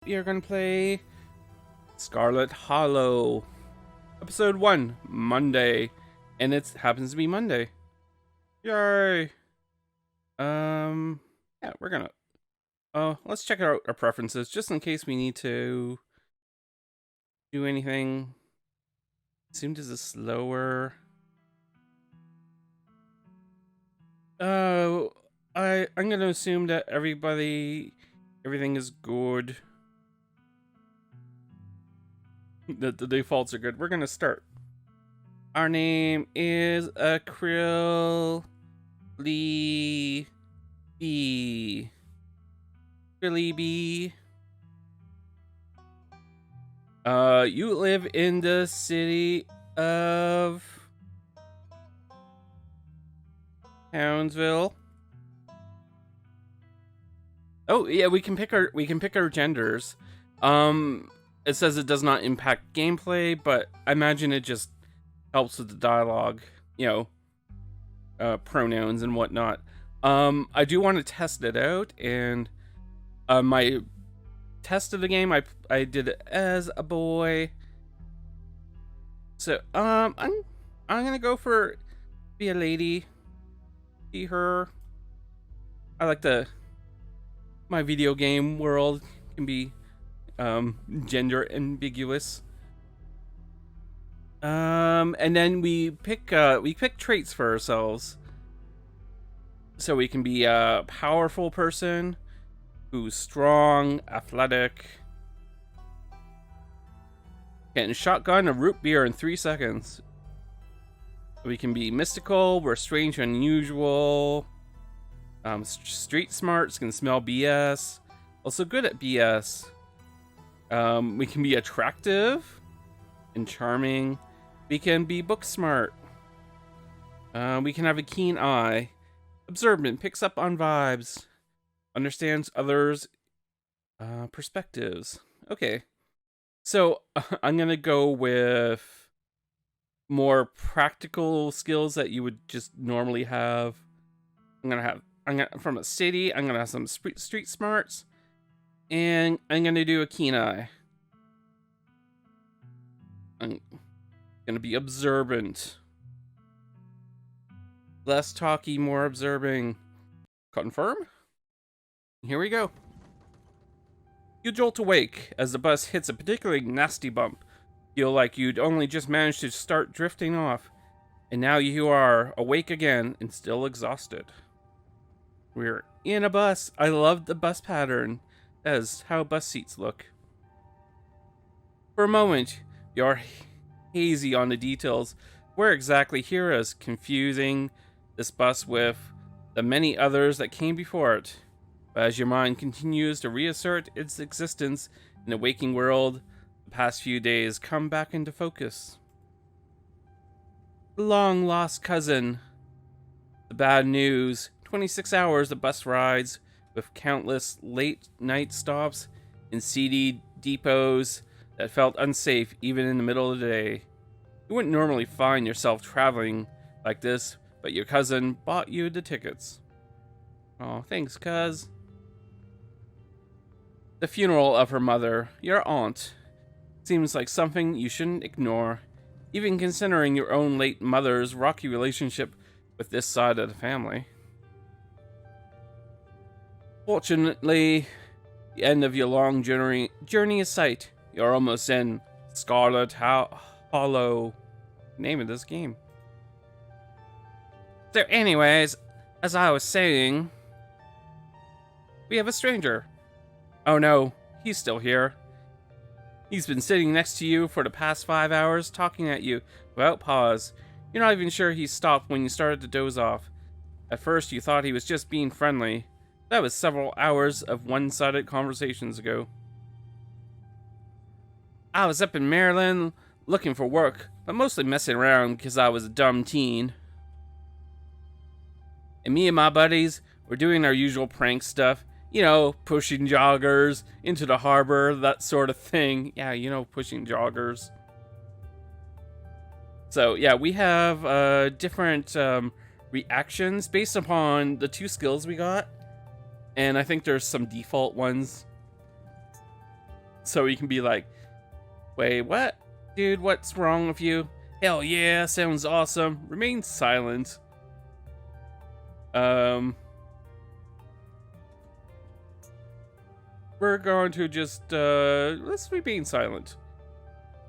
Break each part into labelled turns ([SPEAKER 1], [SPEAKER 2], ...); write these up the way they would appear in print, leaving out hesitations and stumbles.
[SPEAKER 1] We are going to play Scarlet Hollow, episode 1, Monday, and it happens to be Monday. Yay! Yeah, we're gonna. Let's check out our preferences just in case we need to do anything. Assumed is a slower. I'm gonna assume that everything is good. That the defaults are good. We're gonna start. Our name is Acrylicbased. Billy B. You live in the city of Townsville. Oh yeah, we can pick our genders. It says it does not impact gameplay, but I imagine it just helps with the dialogue. Pronouns and whatnot. I do want to test it out, and my test of the game, I did it as a boy. So I'm gonna go for be a lady, be her. I like my video game world can be gender ambiguous. And then we pick traits for ourselves. So we can be a powerful person who's strong, athletic, getting shotgun a root beer in 3 seconds. We can be mystical, we're strange and unusual. Street smarts, can smell BS. Also good at BS. We can be attractive and charming. We can be book smart. We can have a keen eye. Observant, picks up on vibes. Understands others' perspectives. Okay. So I'm gonna go with more practical skills that you would just normally have. From a city, I'm gonna have some street smarts, and I'm gonna do a keen eye. I'm gonna be observant. Less talky, more observing. Confirm? Here we go. You jolt awake as the bus hits a particularly nasty bump. Feel like you'd only just managed to start drifting off, and now you are awake again and still exhausted. We're in a bus. I love the bus pattern. That is how bus seats look. For a moment, you're hazy on the details. Where exactly here is confusing this bus with the many others that came before it. But as your mind continues to reassert its existence in the waking world, the past few days come back into focus. The long lost cousin. The bad news. 26 hours the bus rides with countless late night stops in seedy depots that felt unsafe even in the middle of the day. You wouldn't normally find yourself traveling like this, but your cousin bought you the tickets. Oh, thanks, cuz. The funeral of her mother, your aunt, seems like something you shouldn't ignore, even considering your own late mother's rocky relationship with this side of the family. Fortunately, the end of your long journey is sight. You're almost in Scarlet Hollow. Name of this game. So anyways, as I was saying, we have a stranger. Oh no, he's still here. He's been sitting next to you for the past 5 hours, talking at you without pause. You're not even sure he stopped when you started to doze off. At first you thought he was just being friendly. That was several hours of one-sided conversations ago. I was up in Maryland looking for work, but mostly messing around because I was a dumb teen. And me and my buddies were doing our usual prank stuff. You know, pushing joggers into the harbor, that sort of thing. Yeah, you know, pushing joggers. So, yeah, we have different reactions based upon the 2 skills we got. And I think there's some default ones. so he can be like, wait, what? Dude, what's wrong with you? Hell yeah, sounds awesome. Remain silent. We're going to just, let's remain silent.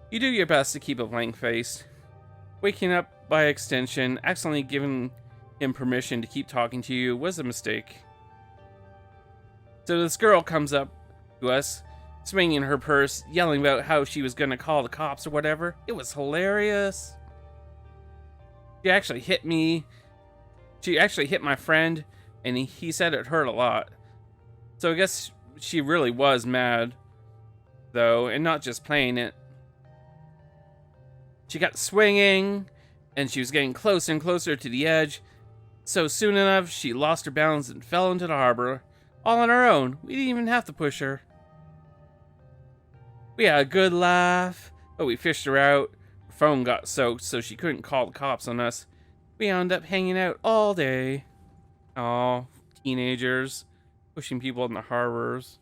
[SPEAKER 1] You do your best to keep a blank face. Waking up by extension, accidentally giving him permission to keep talking to you was a mistake. So this girl comes up to us, swinging her purse, yelling about how she was gonna call the cops or whatever. It was hilarious. She actually hit me. She actually hit my friend, and he said it hurt a lot. So I guess she really was mad, though, and not just playing it. She got swinging, and she was getting closer and closer to the edge. So soon enough, she lost her balance and fell into the harbor, all on her own. We didn't even have to push her. We had a good laugh, but we fished her out. Her phone got soaked, so she couldn't call the cops on us. We ended up hanging out all day. Aw, teenagers, pushing people in the harbors.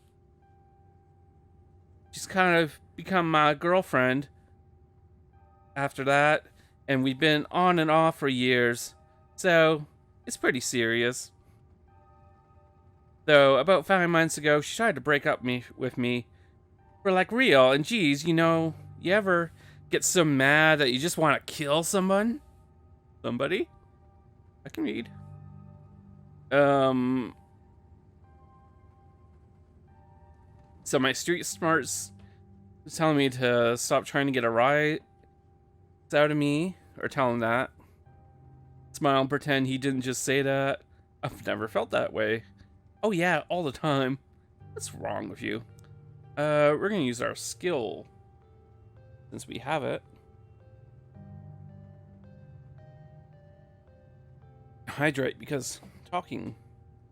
[SPEAKER 1] She's kind of become my girlfriend after that, and we've been on and off for years, so it's pretty serious. Though, about 5 months ago, she tried to break up with me. We're like real, and geez, you know, you ever get so mad that you just want to kill someone? Somebody? I can read. So my street smarts was telling me to stop trying to get a rise out of me, or tell him that. Smile and pretend he didn't just say that. I've never felt that way. Oh yeah, all the time. What's wrong with you? We're gonna use our skill, since we have it. Hydrate, because talking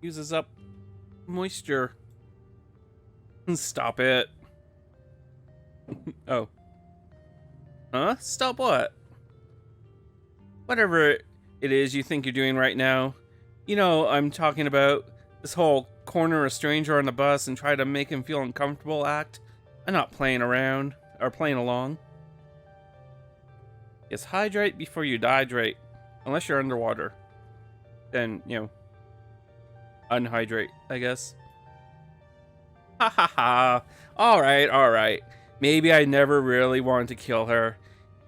[SPEAKER 1] uses up moisture. Stop it. Oh. Huh? Stop what? Whatever it is you think you're doing right now. You know, I'm talking about this whole corner a stranger on the bus and try to make him feel uncomfortable act. I'm not playing around, or playing along. Yes, hydrate before you dehydrate. Unless you're underwater. Then, you know, unhydrate, I guess. Ha ha ha. Alright, alright. Maybe I never really wanted to kill her,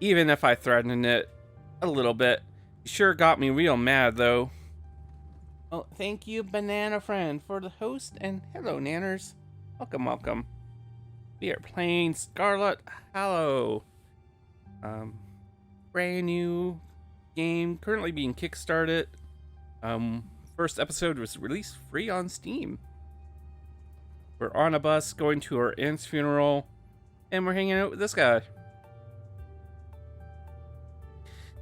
[SPEAKER 1] even if I threatened it a little bit. It sure got me real mad, though. Oh, thank you, Banana Friend, for the host, and hello, Nanners. Welcome, welcome. We are playing Scarlet Hollow. Brand new game, currently being kickstarted. First episode was released free on Steam. We're on a bus going to our aunt's funeral, and we're hanging out with this guy.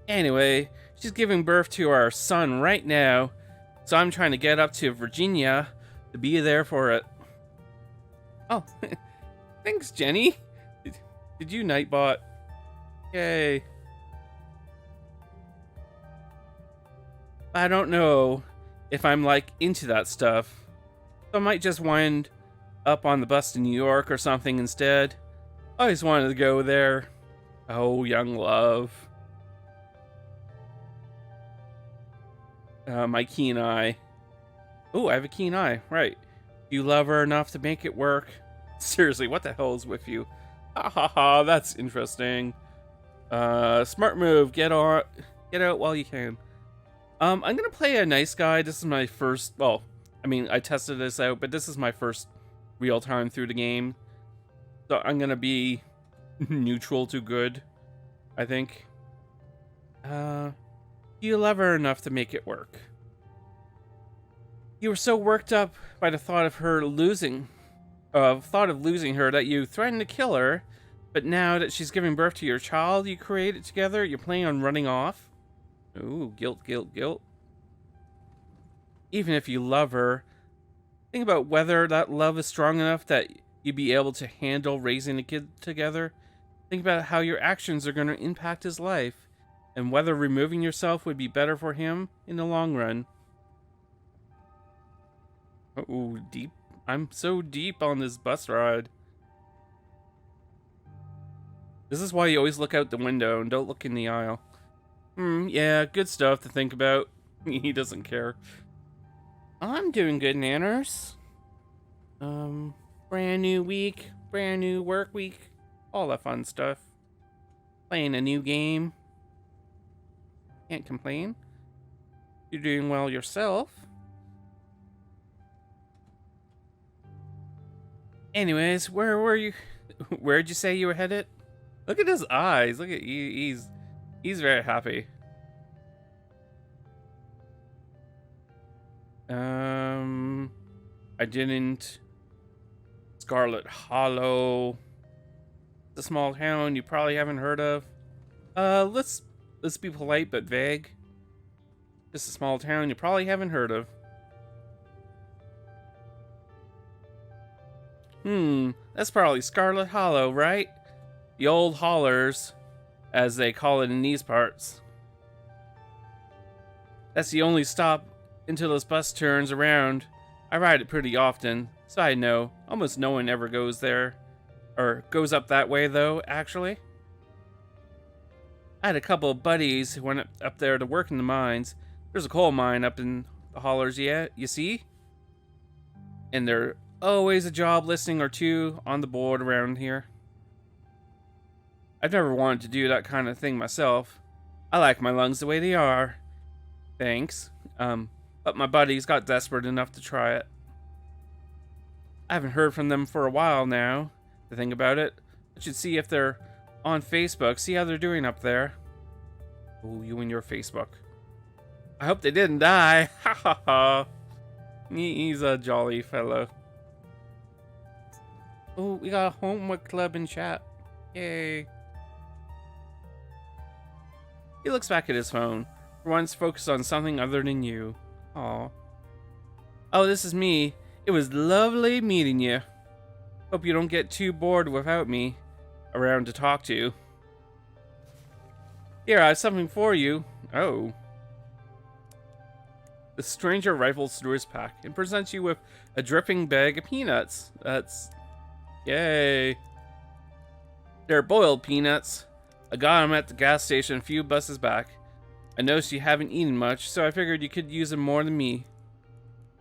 [SPEAKER 1] Anyway, she's giving birth to our son right now, so I'm trying to get up to Virginia to be there for it. Oh, thanks, Jenny. Did you Nightbot? Yay. I don't know if I'm like into that stuff, so I might just wind up on the bus to New York or something instead. I always wanted to go there. Oh, young love. My keen eye. Oh, I have a keen eye. Right. You love her enough to make it work. Seriously, what the hell is with you? Ha ha ha, that's interesting. Smart move. Get out while you can. I'm gonna play a nice guy. This is my first, well, I mean, I tested this out, but this is my first real time through the game. So I'm gonna be neutral to good, I think. You love her enough to make it work. You were so worked up by the thought of losing her that you threatened to kill her, but now that she's giving birth to your child you created together, you're planning on running off? Ooh, guilt, guilt, guilt. Even if you love her, think about whether that love is strong enough that you'd be able to handle raising a kid together. Think about how your actions are going to impact his life, and whether removing yourself would be better for him in the long run. Oh, deep. I'm so deep on this bus ride. This is why you always look out the window and don't look in the aisle. Yeah, good stuff to think about. He doesn't care. I'm doing good, Nanners. Brand new week, brand new work week, all that fun stuff. Playing a new game. Can't complain. You're doing well yourself. Anyways, where were you? Where'd you say you were headed? Look at his eyes. Look at he's very happy. I didn't. Scarlet Hollow. It's a small town you probably haven't heard of. Let's be polite but vague. Just a small town you probably haven't heard of. That's probably Scarlet Hollow, right? The old hollers, as they call it in these parts. That's the only stop until this bus turns around. I ride it pretty often, so I know. Almost no one ever goes there. Or goes up that way, though, actually. I had a couple of buddies who went up there to work in the mines. There's a coal mine up in the hollers, yeah, you see? And there's always a job listing or two on the board around here. I've never wanted to do that kind of thing myself. I like my lungs the way they are. Thanks. But my buddies got desperate enough to try it. I haven't heard from them for a while now, to think about it. I should see if they're on Facebook, see how they're doing up there. Oh, you and your Facebook. I hope they didn't die. Ha ha ha. He's a jolly fellow. Oh, we got a homework club in chat. Yay. He looks back at his phone. For once, focused on something other than you. Aw. Oh, this is me. It was lovely meeting you. Hope you don't get too bored without me around to talk to. Here, I have something for you. Oh. The stranger rifles through his pack and presents you with a dripping bag of peanuts. That's... Yay. They're boiled peanuts. I got them at the gas station a few buses back. I noticed you haven't eaten much, so I figured you could use them more than me.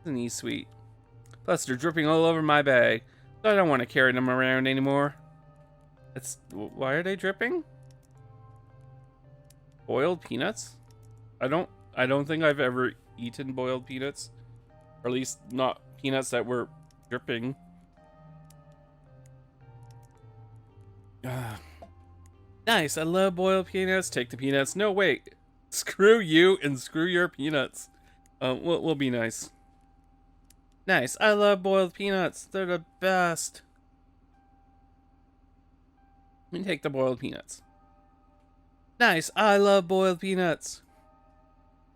[SPEAKER 1] Isn't he sweet? Plus, they're dripping all over my bag, so I don't want to carry them around anymore. Why are they dripping? Boiled peanuts? I don't think I've ever eaten boiled peanuts. Or at least not peanuts that were dripping. Nice, I love boiled peanuts. Take the peanuts. No, wait. Screw you and screw your peanuts. We'll be nice. Nice, I love boiled peanuts. They're the best. Let me take the boiled peanuts. Nice, I love boiled peanuts.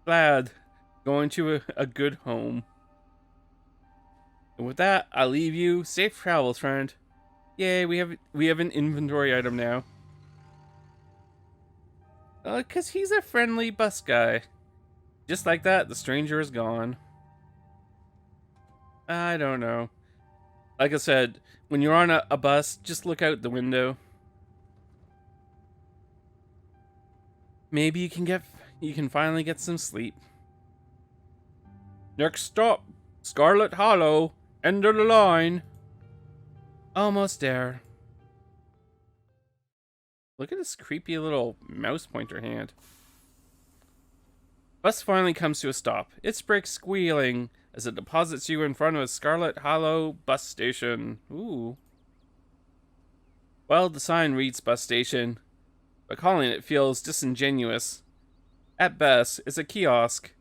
[SPEAKER 1] Glad. Going to a good home. And with that, I'll leave you. Safe travels, friend. Yay, we have an inventory item now. 'Cause he's a friendly bus guy. Just like that, the stranger is gone. I don't know. Like I said, when you're on a bus, just look out the window. Maybe you can finally get some sleep. Next stop, Scarlet Hollow. End of the line. Almost there. Look at this creepy little mouse pointer hand. Bus finally comes to a stop. Its brakes squealing as it deposits you in front of a Scarlet Hollow bus station. Ooh. Well, the sign reads bus station, but calling it feels disingenuous. At best, it's a kiosk.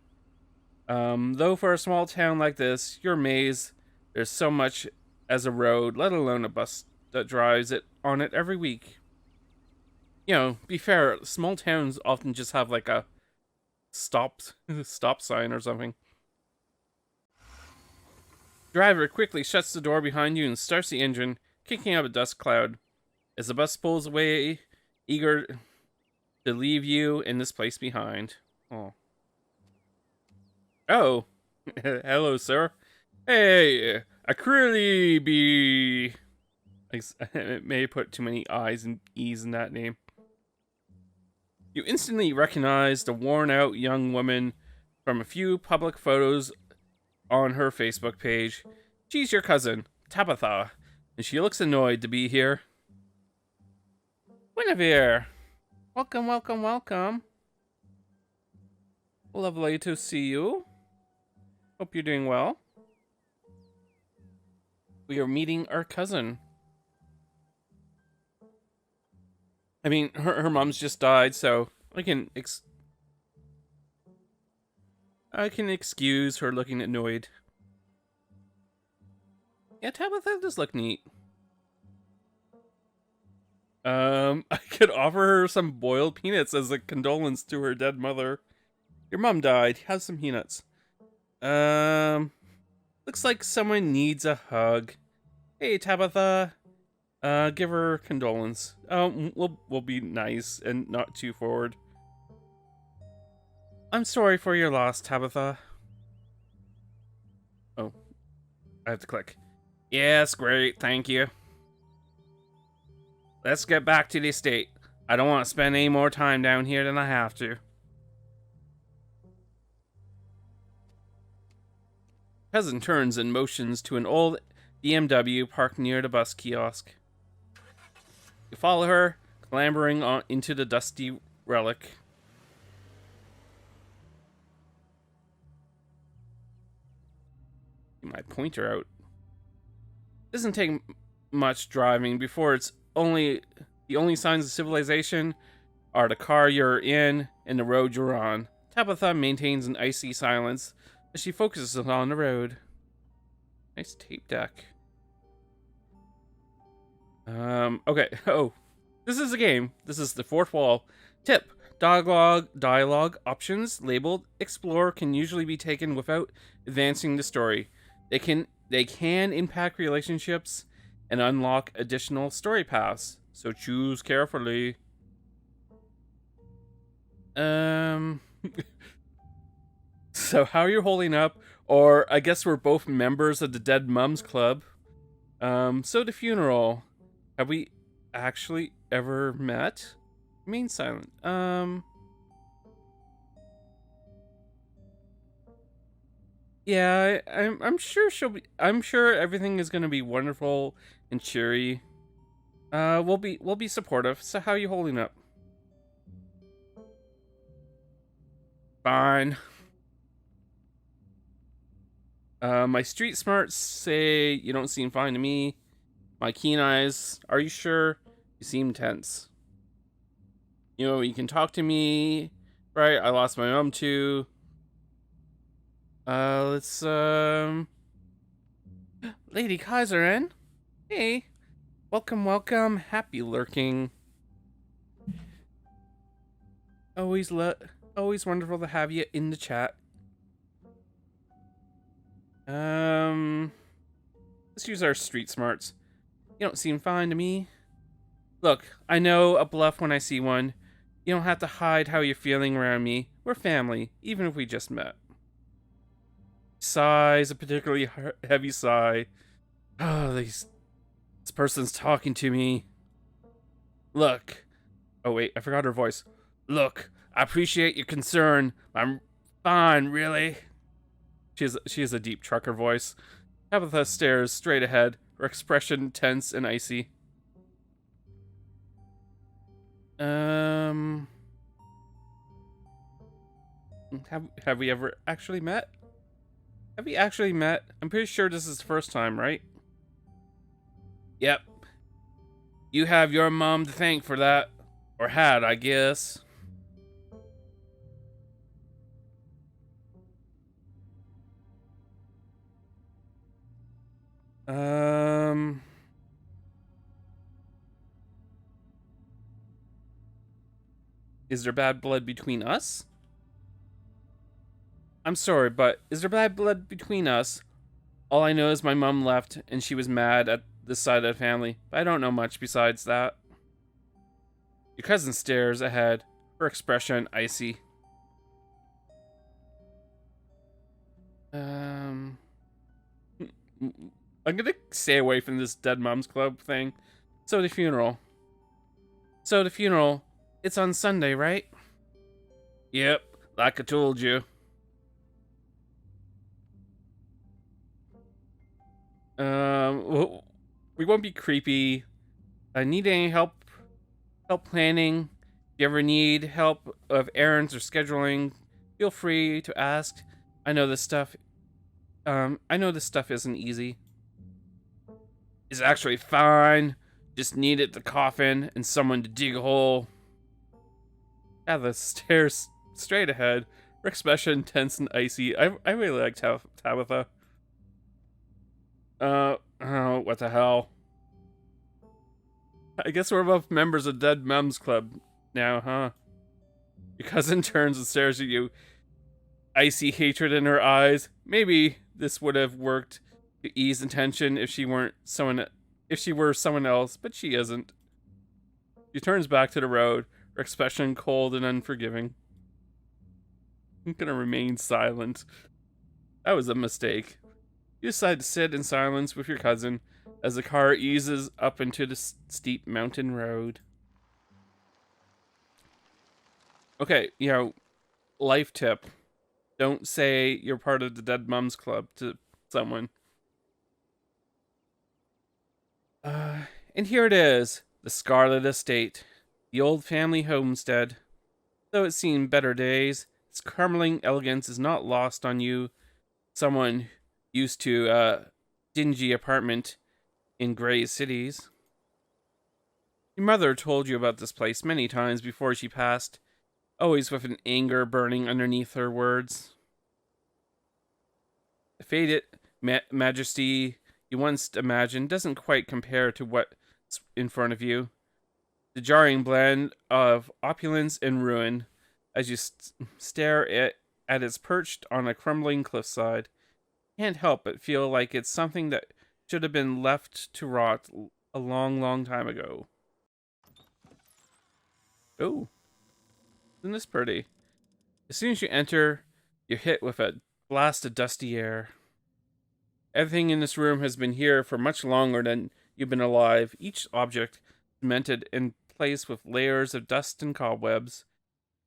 [SPEAKER 1] Though for a small town like this, your maze, there's so much as a road, let alone a bus that drives it on it every week. You know, be fair, small towns often just have like a stop sign or something. Driver quickly shuts the door behind you and starts the engine, kicking up a dust cloud. As the bus pulls away, eager to leave you in this place behind. Oh. Hello, sir. Hey, Acrylicbased. It may put too many I's and E's in that name. You instantly recognize the worn-out young woman from a few public photos on her Facebook page. She's your cousin, Tabitha, and she looks annoyed to be here. Guinevere! Welcome, welcome, welcome. Lovely to see you. Hope you're doing well. We are meeting our cousin. I mean, her mom's just died, so I can excuse her looking annoyed. Yeah, Tabitha does look neat. I could offer her some boiled peanuts as a condolence to her dead mother. Your mom died. Have some peanuts. Looks like someone needs a hug. Hey, Tabitha. Give her condolence. We'll be nice and not too forward. I'm sorry for your loss, Tabitha. Oh, I have to click. Yes, great, thank you. Let's get back to the estate. I don't want to spend any more time down here than I have to. Cousin turns and motions to an old BMW parked near the bus kiosk. You follow her, clambering on into the dusty relic. Get my pointer out. Doesn't take much driving before the only signs of civilization are the car you're in and the road you're on. Tabitha maintains an icy silence as she focuses on the road. Nice tape deck. Okay. Oh, this is a game. This is the fourth wall. Tip: dialogue options labeled "Explore" can usually be taken without advancing the story. They can impact relationships and unlock additional story paths. So choose carefully. So how are you holding up? Or I guess we're both members of the Dead Mums Club. So the funeral. Have we actually ever met? Remain silent. Yeah, I'm sure I'm sure everything is gonna be wonderful and cheery. We'll be supportive. So how are you holding up? Fine. My street smarts say you don't seem fine to me. My keen eyes, are you sure? You seem tense. You know, you can talk to me, right? I lost my mom too. Let's, Lady Kaiserin? Hey. Welcome, welcome. Happy lurking. Always wonderful to have you in the chat. Let's use our street smarts. You don't seem fine to me. Look, I know a bluff when I see one. You don't have to hide how you're feeling around me. We're family, even if we just met. Sighs, a particularly heavy sigh. Oh, this person's talking to me. Look. Oh, wait, I forgot her voice. Look, I appreciate your concern. I'm fine, really. She has a deep trucker voice. Tabitha stares straight ahead, her expression tense and icy. Have we ever actually met? Have we actually met? I'm pretty sure this is the first time, right? Yep. You have your mom to thank for that. Or had, I guess. Is there bad blood between us? I'm sorry, but is there bad blood between us? All I know is my mom left, and she was mad at this side of the family, but I don't know much besides that. Your cousin stares ahead, her expression icy. I'm gonna stay away from this Dead Moms Club thing. So the funeral. It's on Sunday, right? Yep, like I told you. We won't be creepy. Need any help planning? If you ever need help of errands or scheduling, feel free to ask. I know this stuff isn't easy. It's actually fine. Just needed the coffin and someone to dig a hole. Yeah, the stairs straight ahead. Her expression tense and icy. I really like Tabitha. Oh, what the hell? I guess we're both members of Dead Moms Club now, huh? Your cousin turns and stares at you, icy hatred in her eyes. Maybe this would have worked to ease the tension if she were someone else, but she isn't. She turns back to the road, her expression cold and unforgiving. I'm gonna remain silent. That was a mistake. You decide to sit in silence with your cousin as the car eases up into the steep mountain road. Okay, life tip. Don't say you're part of the Dead Moms Club to someone. And here it is, the Scarlet Estate, the old family homestead. Though it's seen better days, its crumbling elegance is not lost on you, someone used to a dingy apartment in gray cities. Your mother told you about this place many times before she passed, always with an anger burning underneath her words. The faded majesty you once imagined doesn't quite compare to what's in front of you. The jarring blend of opulence and ruin as you stare at its perched on a crumbling cliffside. Can't help but feel like it's something that should have been left to rot a long, long time ago. Oh, isn't this pretty? As soon as you enter, you're hit with a blast of dusty air. Everything in this room has been here for much longer than you've been alive, each object cemented in place with layers of dust and cobwebs.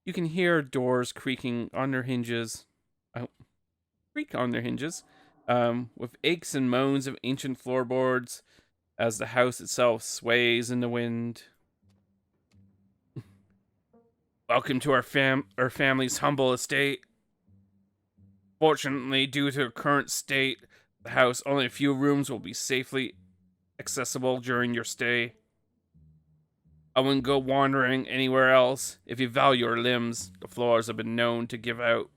[SPEAKER 1] You can hear doors creaking on their hinges. With aches and moans of ancient floorboards as the house itself sways in the wind. Welcome to our family's humble estate. Fortunately, due to the current state of the house, only a few rooms will be safely accessible during your stay. I wouldn't go wandering anywhere else. If you value your limbs, the floors have been known to give out.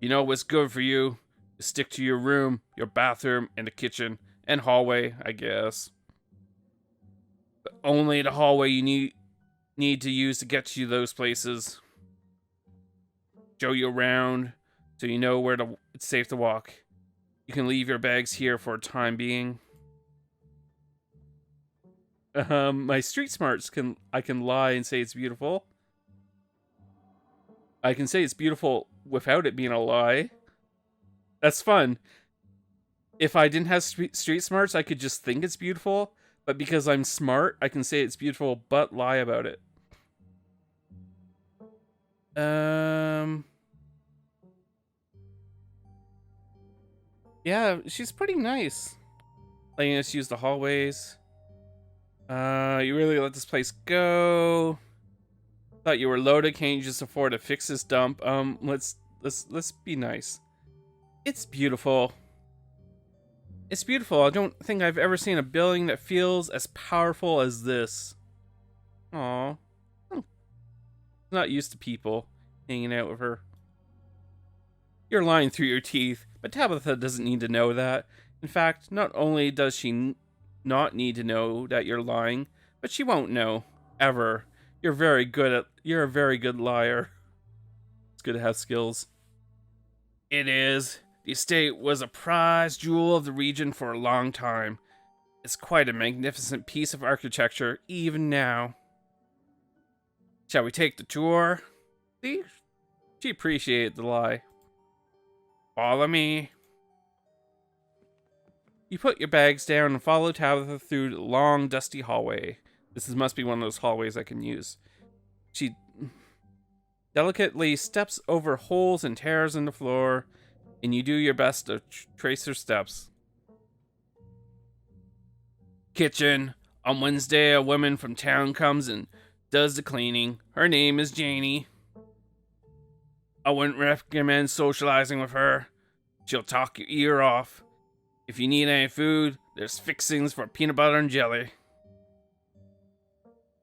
[SPEAKER 1] You know what's good for you? To stick to your room, your bathroom, and the kitchen, and hallway, I guess. But only the hallway you need to use to get to those places. Show you around so you know where it's safe to walk. You can leave your bags here for a time being. My street smarts I can lie and say it's beautiful. I can say it's beautiful without it being a lie. That's fun. If I didn't have street smarts, I could just think it's beautiful. But because I'm smart, I can say it's beautiful but lie about it. Yeah, she's pretty nice. Letting us use the hallways. You really let this place go. Thought you were loaded. Can't you just afford to fix this dump? Let's be nice. It's beautiful. It's beautiful. I don't think I've ever seen a building that feels as powerful as this. Aw. Not used to people hanging out with her. You're lying through your teeth, but Tabitha doesn't need to know that. In fact, not only does she not need to know that you're lying, but she won't know. Ever. You're a very good liar. It's good to have skills. It is. The estate was a prize jewel of the region for a long time. It's quite a magnificent piece of architecture, even now. Shall we take the tour? See? She appreciated the lie. Follow me. You put your bags down and follow Tabitha through the long, dusty hallway. Must be one of those hallways I can use. She delicately steps over holes and tears in the floor, and you do your best to trace her steps. Kitchen. On Wednesday, a woman from town comes and does the cleaning. Her name is Janie. I wouldn't recommend socializing with her. She'll talk your ear off. If you need any food, there's fixings for peanut butter and jelly.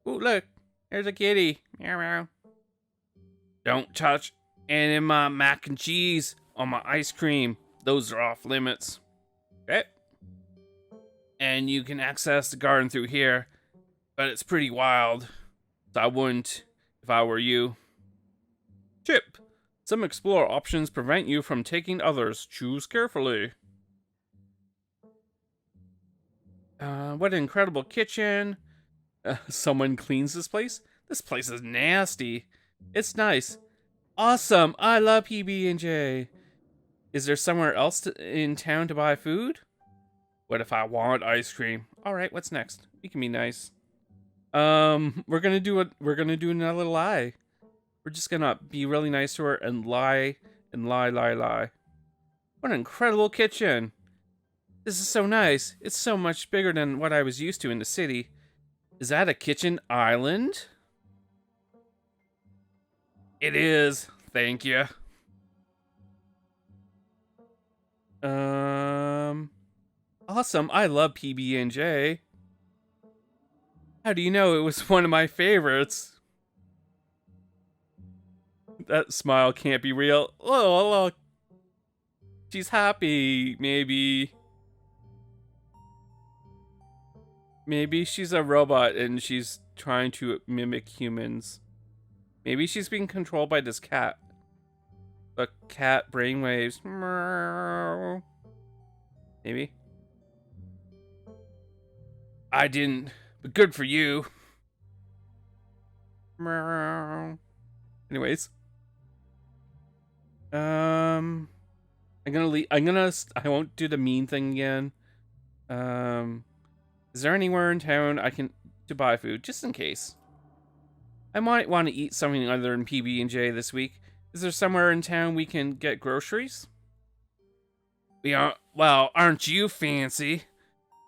[SPEAKER 1] Ooh, look. There's a kitty. Meow meow. Don't touch any of my mac and cheese or my ice cream. Those are off limits. Okay. And you can access the garden through here, but it's pretty wild, so I wouldn't if I were you. Chip. Some explore options prevent you from taking others. Choose carefully. What an incredible kitchen. Someone cleans this place? This place is nasty. It's nice. Awesome. I love PB&J. Is there somewhere else in town to buy food? What if I want ice cream? All right, what's next? You can be nice. We're gonna do another lie. We're just gonna be really nice to her and lie and lie. What an incredible kitchen. This is so nice. It's so much bigger than what I was used to in the city. Is that a kitchen island? It is. Thank you. Awesome. I love PB&J. How do you know it was one of my favorites? That smile can't be real. Oh, look. She's happy, maybe. Maybe she's a robot and she's trying to mimic humans. Maybe she's being controlled by this cat. The cat brainwaves. Maybe. I didn't, but good for you. Anyways. I'm gonna leave. I won't do the mean thing again. Is there anywhere in town to buy food, just in case? I might want to eat something other than PB&J this week. Is there somewhere in town we can get groceries? Well, aren't you fancy?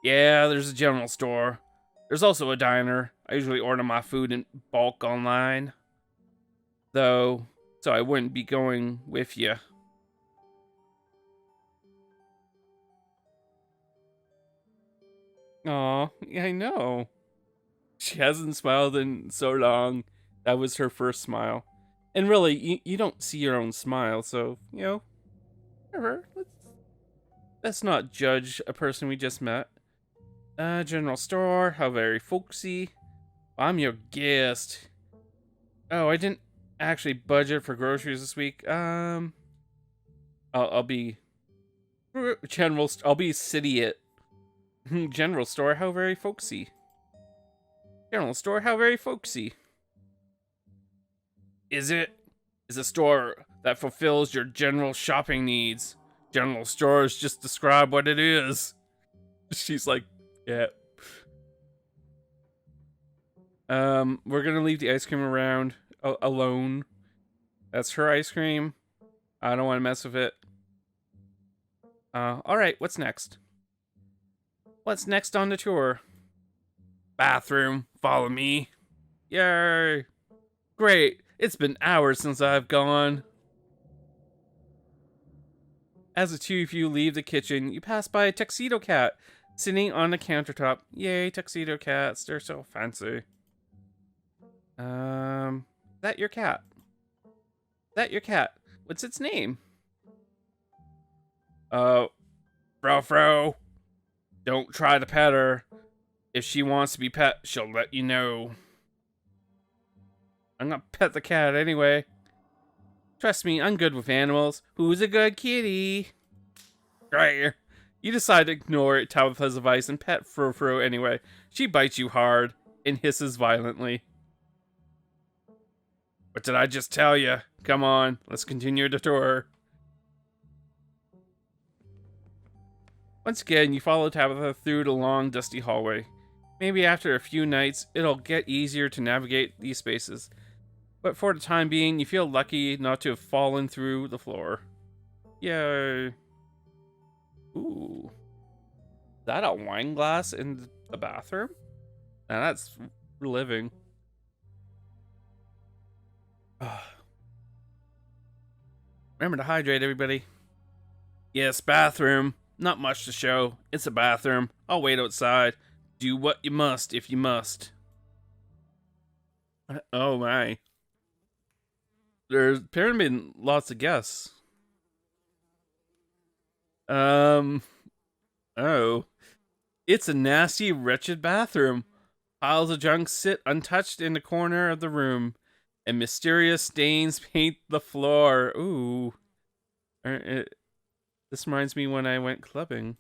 [SPEAKER 1] Yeah, there's a general store. There's also a diner. I usually order my food in bulk online, though, so I wouldn't be going with you. Aw, I know. She hasn't smiled in so long. That was her first smile. And really, you don't see your own smile, so, you know, whatever. Let's not judge a person we just met. General store, how very folksy. I'm your guest. Oh, I didn't actually budget for groceries this week. I'll be I'll be city it. General store, how very folksy. General store, how very folksy. Is a store that fulfills your general shopping needs. General stores just describe what it is. She's like, yeah. We're gonna leave the ice cream around alone. That's her ice cream. I don't want to mess with it. Alright, what's next? What's next on the tour? Bathroom, follow me. Yay! Great, it's been hours since I've gone. As the two of you leave the kitchen, you pass by a tuxedo cat sitting on the countertop. Yay, tuxedo cats, they're so fancy. That your cat? That your cat? What's its name? Fro. Don't try to pet her. If she wants to be pet, she'll let you know. I'm gonna pet the cat anyway. Trust me, I'm good with animals. Who's a good kitty? Right here. You decide to ignore Tabitha's advice and pet Fro anyway. She bites you hard and hisses violently. What did I just tell you? Come on, let's continue the tour. Once again, you follow Tabitha through the long, dusty hallway. Maybe after a few nights, it'll get easier to navigate these spaces. But for the time being, you feel lucky not to have fallen through the floor. Yay. Ooh. Is that a wine glass in the bathroom? Now that's living. Remember to hydrate, everybody. Yes, bathroom. Not much to show. It's a bathroom. I'll wait outside. Do what you must if you must. Oh my. There's apparently been lots of guests. Oh. It's a nasty, wretched bathroom. Piles of junk sit untouched in the corner of the room, and mysterious stains paint the floor. Ooh. This reminds me when I went clubbing.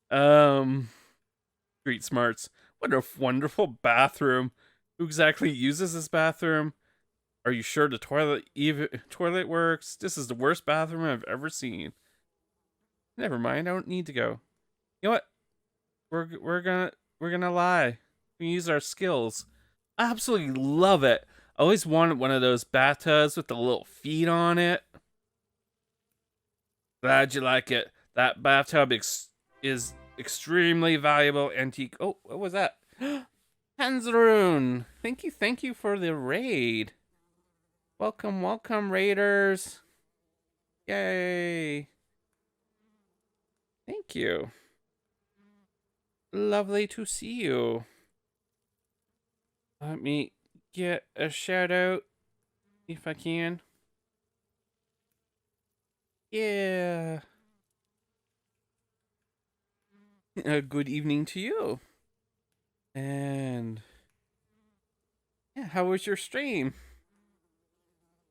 [SPEAKER 1] Street smarts. What a wonderful bathroom. Who exactly uses this bathroom? Are you sure the toilet works? This is the worst bathroom I've ever seen. Never mind, I don't need to go. You know what? We're gonna lie. We use our skills. I absolutely love it. I always wanted one of those bathtubs with the little feet on it. Glad you like it. That bathtub is extremely valuable antique. Oh, what was that? Hansaroon. Thank you for the raid. Welcome, raiders. Yay. Thank you. Lovely to see you. Let me get a shout out if I can. Yeah. Good evening to you. And yeah, how was your stream?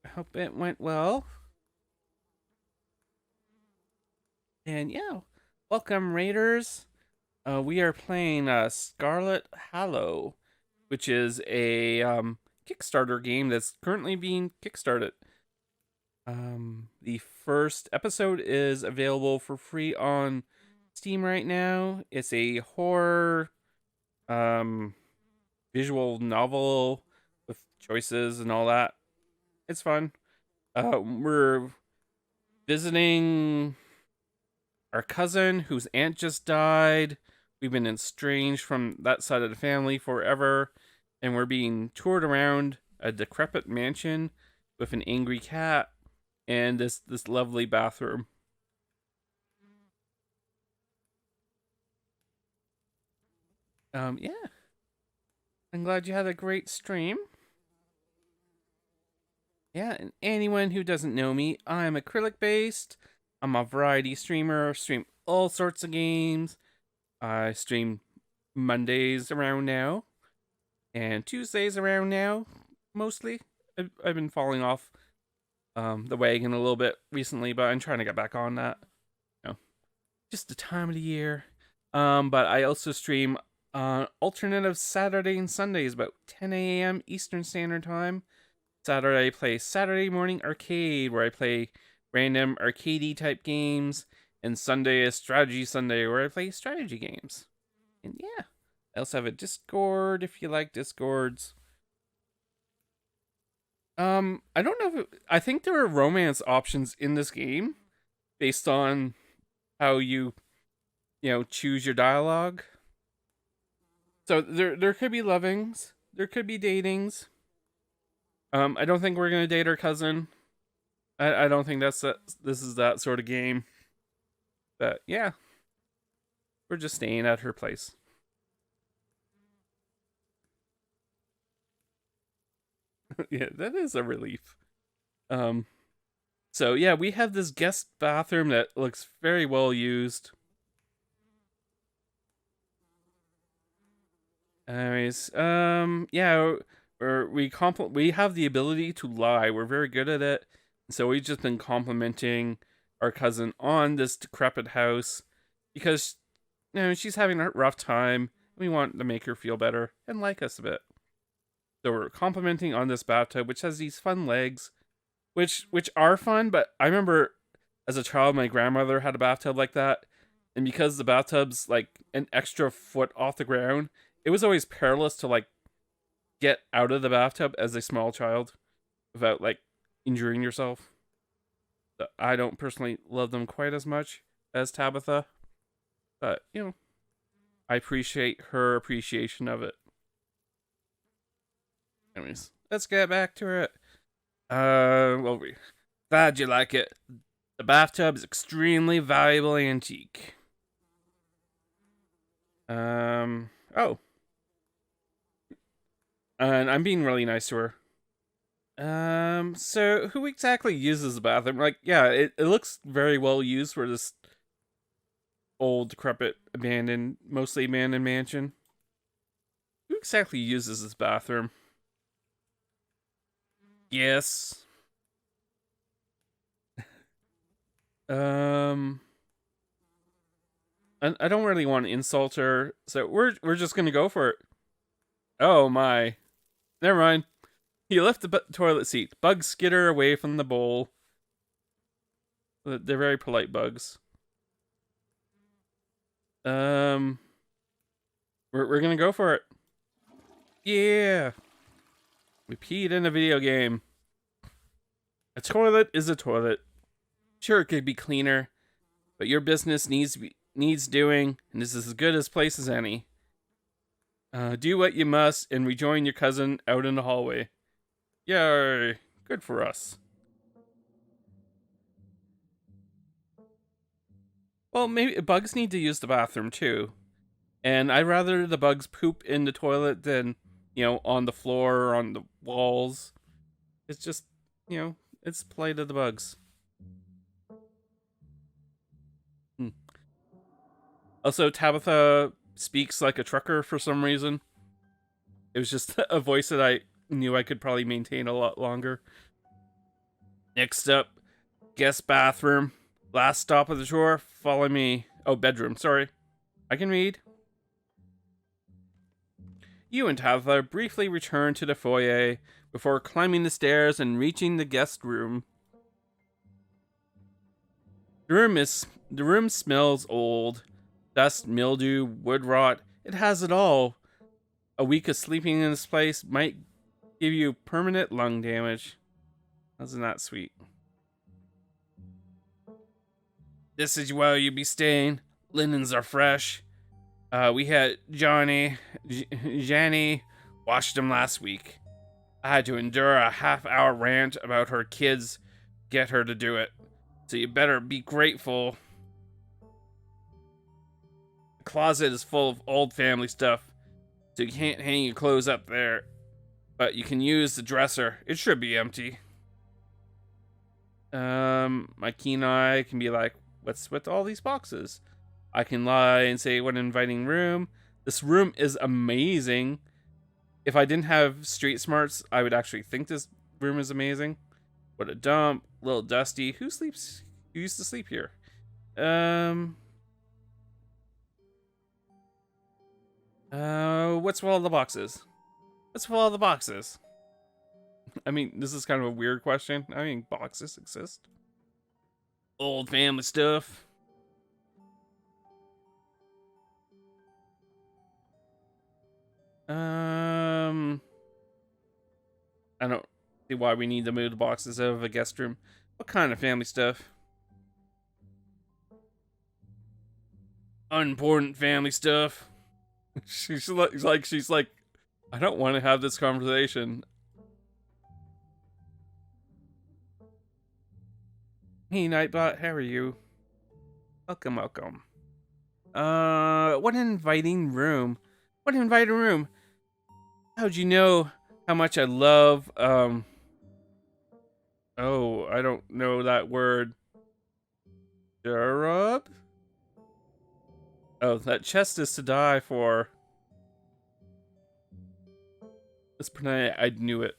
[SPEAKER 1] I hope it went well. And yeah, welcome, raiders. We are playing Scarlet Hollow, which is a Kickstarter game that's currently being kickstarted. The first episode is available for free on Steam right now. It's a horror visual novel with choices and all that. It's fun. We're visiting our cousin whose aunt just died. We've been estranged from that side of the family forever, and we're being toured around a decrepit mansion with an angry cat and this lovely bathroom. Yeah. I'm glad you had a great stream. Yeah, and anyone who doesn't know me, I'm Acrylicbased. I'm a variety streamer. Stream all sorts of games. I stream Mondays around now, and Tuesdays around now, mostly. I've been falling off the wagon a little bit recently, but I'm trying to get back on that. You know, just the time of the year. But I also stream alternative Saturday and Sundays about 10 a.m. Eastern Standard Time. Saturday I play Saturday Morning Arcade, where I play random arcadey type games, and Sunday is Strategy Sunday, where I play strategy games. And yeah, I also have a Discord if you like Discords. I don't know if I think there are romance options in this game based on how you choose your dialogue. So there could be lovings, there could be datings. I don't think we're gonna date our cousin. I don't think this is that sort of game. But yeah, we're just staying at her place. Yeah, that is a relief. So yeah, we have this guest bathroom that looks very well used. Anyways, yeah, we have the ability to lie. We're very good at it. So we've just been complimenting our cousin on this decrepit house because she's having a rough time. We want to make her feel better and like us a bit. So we're complimenting on this bathtub, which has these fun legs, which are fun. But I remember as a child, my grandmother had a bathtub like that, And because the bathtub's like an extra foot off the ground, it was always perilous to like get out of the bathtub as a small child without like injuring yourself. So I don't personally love them quite as much as Tabitha, but you know, I appreciate her appreciation of it. Anyways, let's get back to it. Well, glad you like it. The bathtub is extremely valuable antique. Oh. And I'm being really nice to her. So who exactly uses the bathroom? Like, yeah, it looks very well used for this old, decrepit, mostly abandoned mansion. Who exactly uses this bathroom? Yes. Um, I don't really want to insult her, so we're just gonna go for it. Oh my. Never mind. He left the toilet seat. Bugs skitter away from the bowl. They're very polite bugs. We're gonna go for it. Yeah. We peed in a video game. A toilet is a toilet. Sure, it could be cleaner, but your business needs doing, and this is as good a place as any. Do what you must and rejoin your cousin out in the hallway. Yay! Good for us. Well, maybe bugs need to use the bathroom too. And I'd rather the bugs poop in the toilet than, on the floor or on the walls. It's just, it's polite of the bugs. Also, Tabitha speaks like a trucker for some reason. It was just a voice that I knew I could probably maintain a lot longer. Next up, guest bathroom. Last stop of the tour. Follow me. Oh, bedroom. Sorry. I can read. You and Tabitha briefly return to the foyer before climbing the stairs and reaching the guest room. The room smells old. Dust, mildew, wood rot. It has it all. A week of sleeping in this place might give you permanent lung damage. Isn't that sweet? This is where you be staying. Linens are fresh. We had Johnny washed them last week. I had to endure a half-hour rant about her kids, get her to do it. So you better be grateful. The closet is full of old family stuff, so you can't hang your clothes up there. But you can use the dresser. It should be empty. My keen eye can be like, what's with all these boxes? I can lie and say, what an inviting room. This room is amazing. If I didn't have street smarts, I would actually think this room is amazing. What a dump. A little dusty. Who used to sleep here? What's with all the boxes? What's with all the boxes? I mean, this is kind of a weird question. I mean, boxes exist. Old family stuff. I don't see why we need to move the boxes out of a guest room. What kind of family stuff? Unimportant family stuff. she's like, I don't want to have this conversation. Hey, Nightbot, how are you? Welcome, welcome. What an inviting room. What an inviting room. How'd you know how much I love, oh, I don't know that word. Durab? Oh, that chest is to die for. Let's pretend I knew it.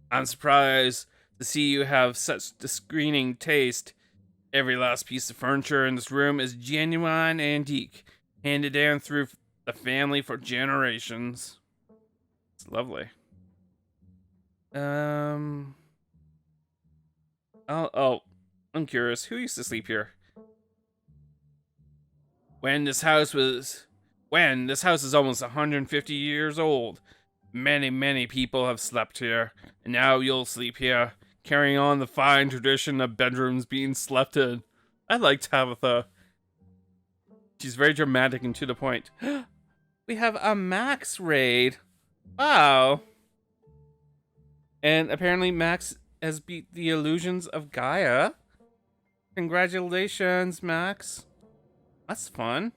[SPEAKER 1] I'm surprised to see you have such discerning taste. Every last piece of furniture in this room is genuine antique, handed down through the family for generations. It's lovely. Oh, I'm curious. Who used to sleep here? When this house was, when this house is almost 150 years old, many people have slept here, and now you'll sleep here, carrying on the fine tradition of bedrooms being slept in. I like Tabitha. She's very dramatic and to the point. We have a Max raid. Wow. And apparently Max has beat the illusions of Gaia. Congratulations, Max. That's fun.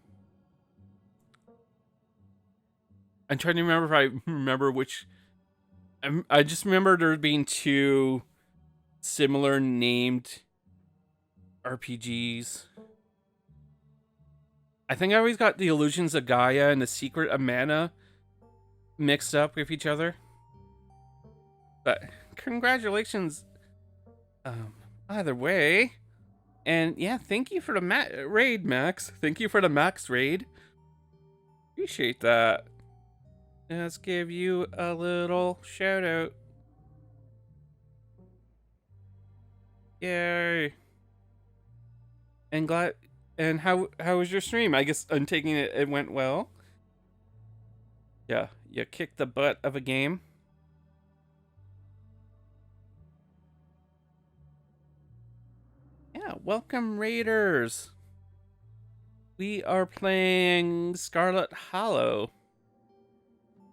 [SPEAKER 1] I'm trying to remember if I remember which. I just remember there being two similar named RPGs. I think I always got the Illusions of Gaia and the Secret of Mana mixed up with each other. But congratulations, either way. And yeah, thank you for the raid, Max. Thank you for the Max raid. Appreciate that. Let's give you a little shout out. Yay. And glad. And how was your stream? I guess I'm taking it went well. Yeah, you kicked the butt of a game. Yeah, welcome Raiders. We are playing Scarlet Hollow,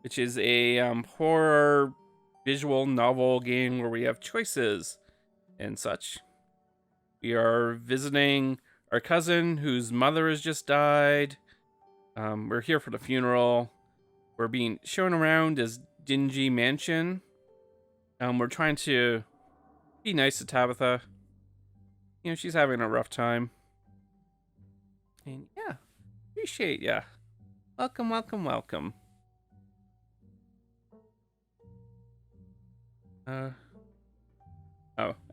[SPEAKER 1] which is a horror visual novel game where we have choices and such. We are visiting our cousin whose mother has just died. We're here for the funeral. We're being shown around his dingy mansion. We're trying to be nice to Tabitha. You know, she's having a rough time. And yeah, appreciate ya. Welcome, welcome, welcome. Oh,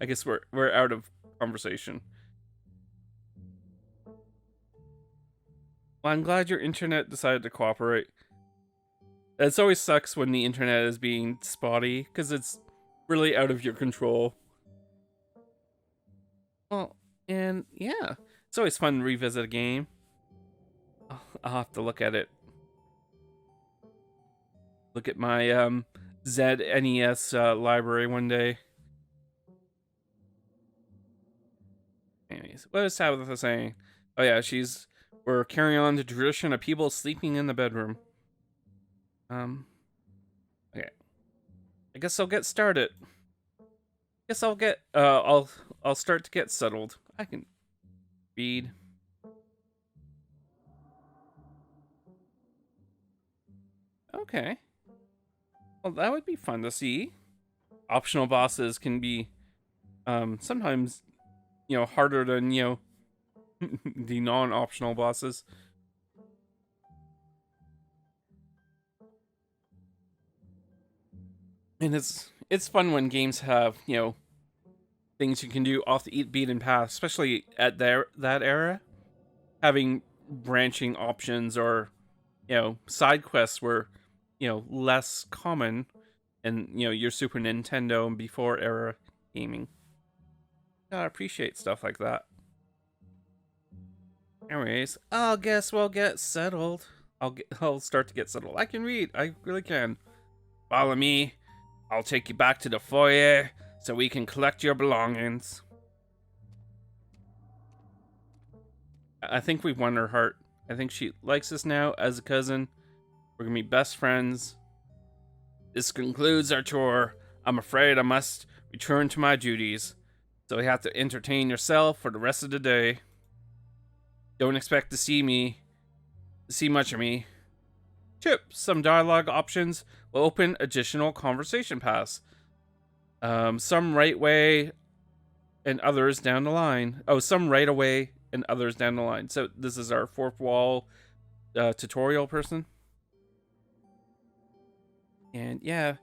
[SPEAKER 1] I guess we're out of conversation. Well, I'm glad your internet decided to cooperate. It always sucks when the internet is being spotty, because it's really out of your control. Well, and yeah, it's always fun to revisit a game. I'll have to look at it. Look at my ZNES library one day. Anyways, what is Tabitha saying? Oh yeah, we're carrying on the tradition of people sleeping in the bedroom. Okay. I guess I'll get started. Guess I'll get I'll start to get settled. I can read. Okay. Well, that would be fun to see. Optional bosses can be sometimes, you know, harder than, you know, the non-optional bosses. And it's fun when games have, you know, things you can do off the beaten path, especially at that era. Having branching options or, you know, side quests were, you know, less common in, you know, your Super Nintendo and before era gaming. I appreciate stuff like that. Anyways, I guess we'll get settled. I'll start to get settled. I can read. I really can. Follow me. I'll take you back to the foyer so we can collect your belongings. I think we've won her heart. I think she likes us now as a cousin. We're gonna be best friends. This concludes our tour. I'm afraid I must return to my duties. So you have to entertain yourself for the rest of the day. Don't expect to see much of me. Chip, some dialogue options will open additional conversation paths. Some right way and others down the line. Oh, some right away and others down the line. So this is our fourth wall tutorial person. And yeah.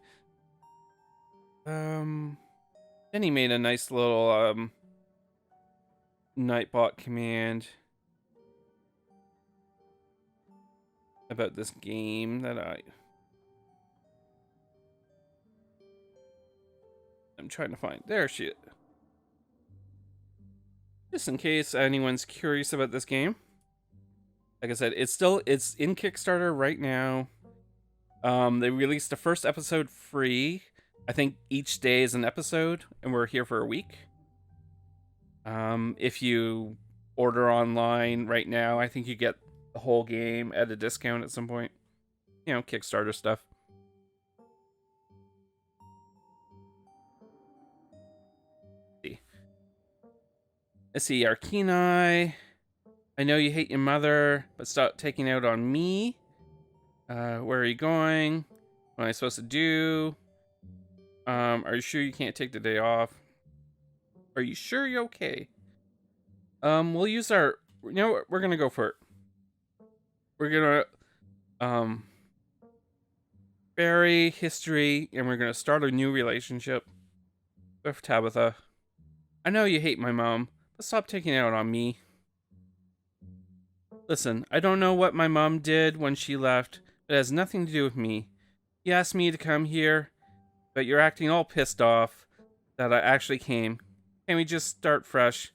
[SPEAKER 1] Then he made a nice little Nightbot command about this game that I'm trying to find. There she is. Just in case anyone's curious about this game, Like I said, it's in Kickstarter right now. They released the first episode free. I think each day is an episode, and we're here for a week. If you order online right now, I think you get the whole game at a discount at some point. You know, Kickstarter stuff. Let's see, Arkenai. I know you hate your mother, but stop taking out on me. Where are you going? What am I supposed to do? Are you sure you can't take the day off? Are you sure you're okay? We'll use our... You know what? We're gonna go for it. We're gonna, bury history, and we're gonna start a new relationship with Tabitha. I know you hate my mom, but stop taking it out on me. Listen, I don't know what my mom did when she left, but it has nothing to do with me. You asked me to come here, but you're acting all pissed off that I actually came. Can we just start fresh?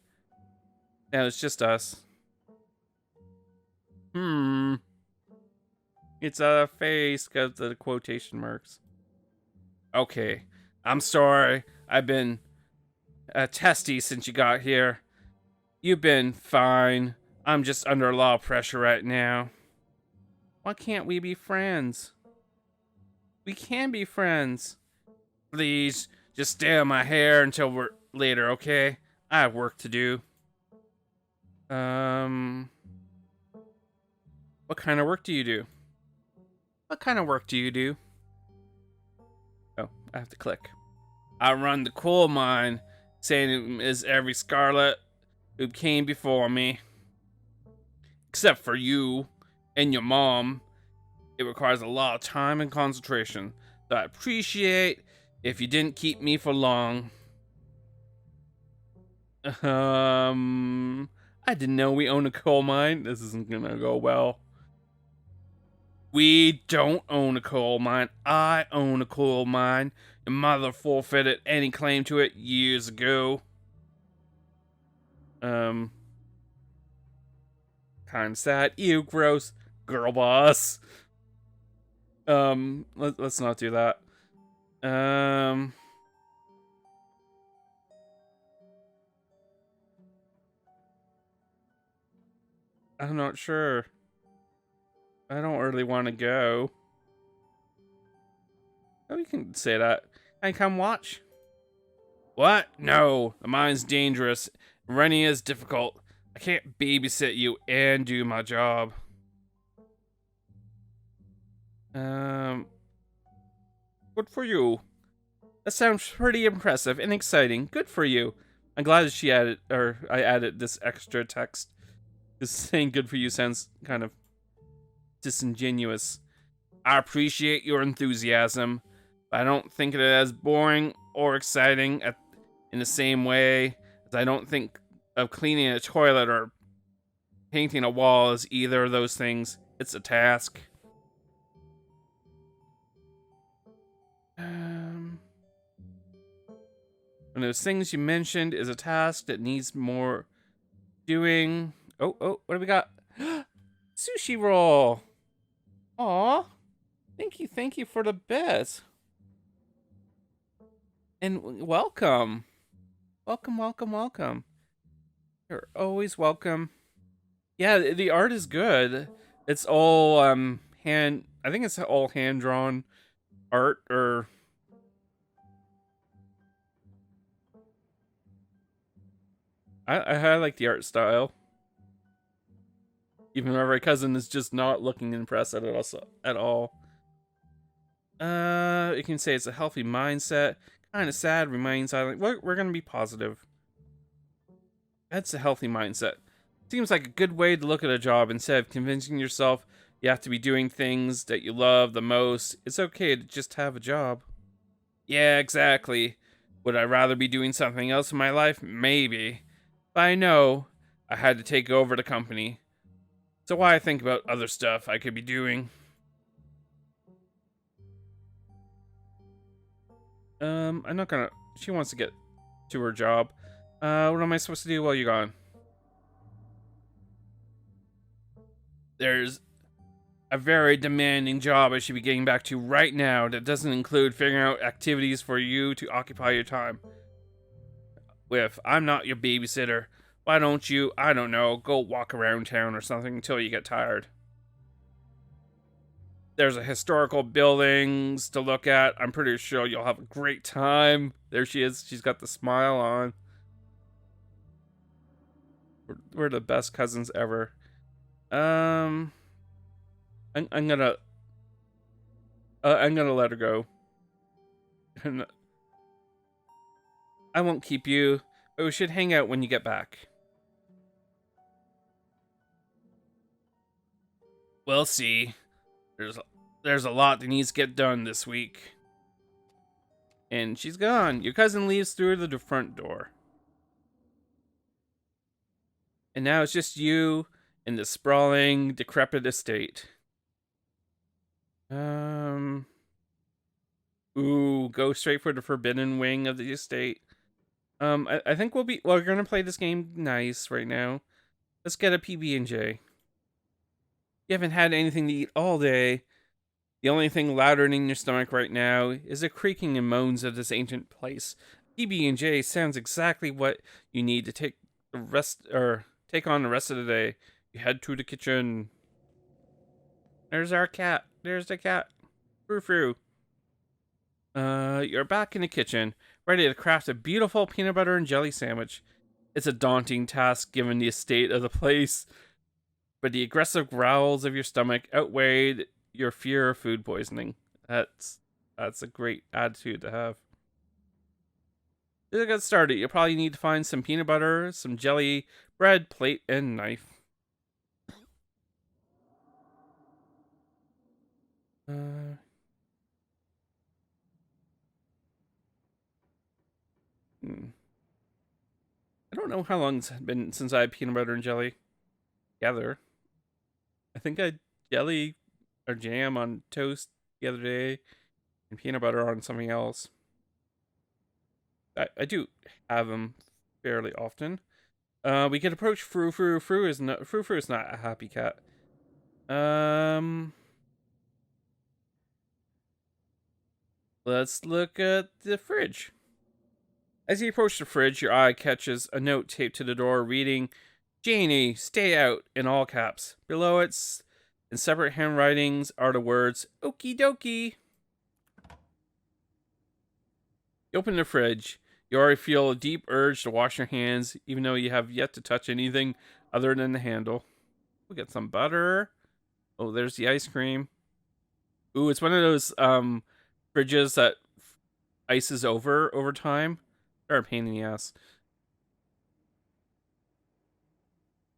[SPEAKER 1] Now it's just us. It's a face because the quotation marks. Okay, I'm sorry. I've been testy since you got here. You've been fine. I'm just under a lot of pressure right now. Why can't we be friends? We can be friends. Please, just stay on my hair until we're later, okay? I have work to do. What kind of work do you do? What kind of work do you do? Oh, I have to click. I run the coal mine, same as every Scarlet who came before me. Except for you and your mom. It requires a lot of time and concentration, so I appreciate if you didn't keep me for long. I didn't know we own a coal mine. This isn't gonna go well. We don't own a coal mine. I own a coal mine. Your mother forfeited any claim to it years ago. Kind of sad. Ew, gross. Girl boss. Let's not do that. I'm not sure. I don't really want to go. Oh, you can say that. Hey, come watch. What? No, the mine's dangerous. Running is difficult. I can't babysit you and do my job. Good for you. That sounds pretty impressive and exciting. Good for you. I'm glad that I added this extra text. This saying good for you sounds kind of disingenuous. I appreciate your enthusiasm, but I don't think it as boring or exciting in the same way as I don't think of cleaning a toilet or painting a wall as either of those things. It's a task. One of those things you mentioned is a task that needs more doing. Oh, what do we got? Sushi roll. Aw. Thank you for the best. And welcome. Welcome. You're always welcome. Yeah, the art is good. It's all I think it's all hand-drawn art, or I like the art style. Even though my cousin is just not looking impressed at it at all. You can say it's a healthy mindset. Kind of sad, remain silent. We're gonna be positive. That's a healthy mindset. Seems like a good way to look at a job. Instead of convincing yourself you have to be doing things that you love the most, it's okay to just have a job. Yeah, exactly. Would I rather be doing something else in my life? Maybe. But I know I had to take over the company. So why I think about other stuff I could be doing. I'm not gonna... She wants to get to her job. What am I supposed to do while you're gone? There's a very demanding job I should be getting back to right now that doesn't include figuring out activities for you to occupy your time with. I'm not your babysitter. Why don't you, I don't know, go walk around town or something until you get tired? There's a historical buildings to look at. I'm pretty sure you'll have a great time. There she is. She's got the smile on. We're the best cousins ever. I'm gonna let her go. I won't keep you, but we should hang out when you get back. We'll see. There's a lot that needs to get done this week. And she's gone. Your cousin leaves through the front door. And now it's just you in the sprawling, decrepit estate. Ooh, go straight for the forbidden wing of the estate. I think we're gonna play this game nice right now. Let's get a PB&J. You haven't had anything to eat all day. The only thing louder in your stomach right now is the creaking and moans of this ancient place. PB&J sounds exactly what you need to take on the rest of the day. You head to the kitchen. There's our cat. There's the cat. Frou frou. You're back in the kitchen, ready to craft a beautiful peanut butter and jelly sandwich. It's a daunting task given the state of the place, but the aggressive growls of your stomach outweighed your fear of food poisoning. That's a great attitude to have. To get started, you'll probably need to find some peanut butter, some jelly, bread, plate, and knife. I don't know how long it's been since I had peanut butter and jelly together. I think I had jelly or jam on toast the other day and peanut butter on something else. I do have them fairly often. We could approach Frou Frou. Frou is not a happy cat. Let's look at the fridge. As you approach the fridge, your eye catches a note taped to the door reading, "Janie, stay out," in all caps. Below it, in separate handwritings, are the words, "Okie dokie." You open the fridge. You already feel a deep urge to wash your hands, even though you have yet to touch anything other than the handle. We'll get some butter. Oh, there's the ice cream. Ooh, it's one of those fridges that ices over time. They're a pain in the ass.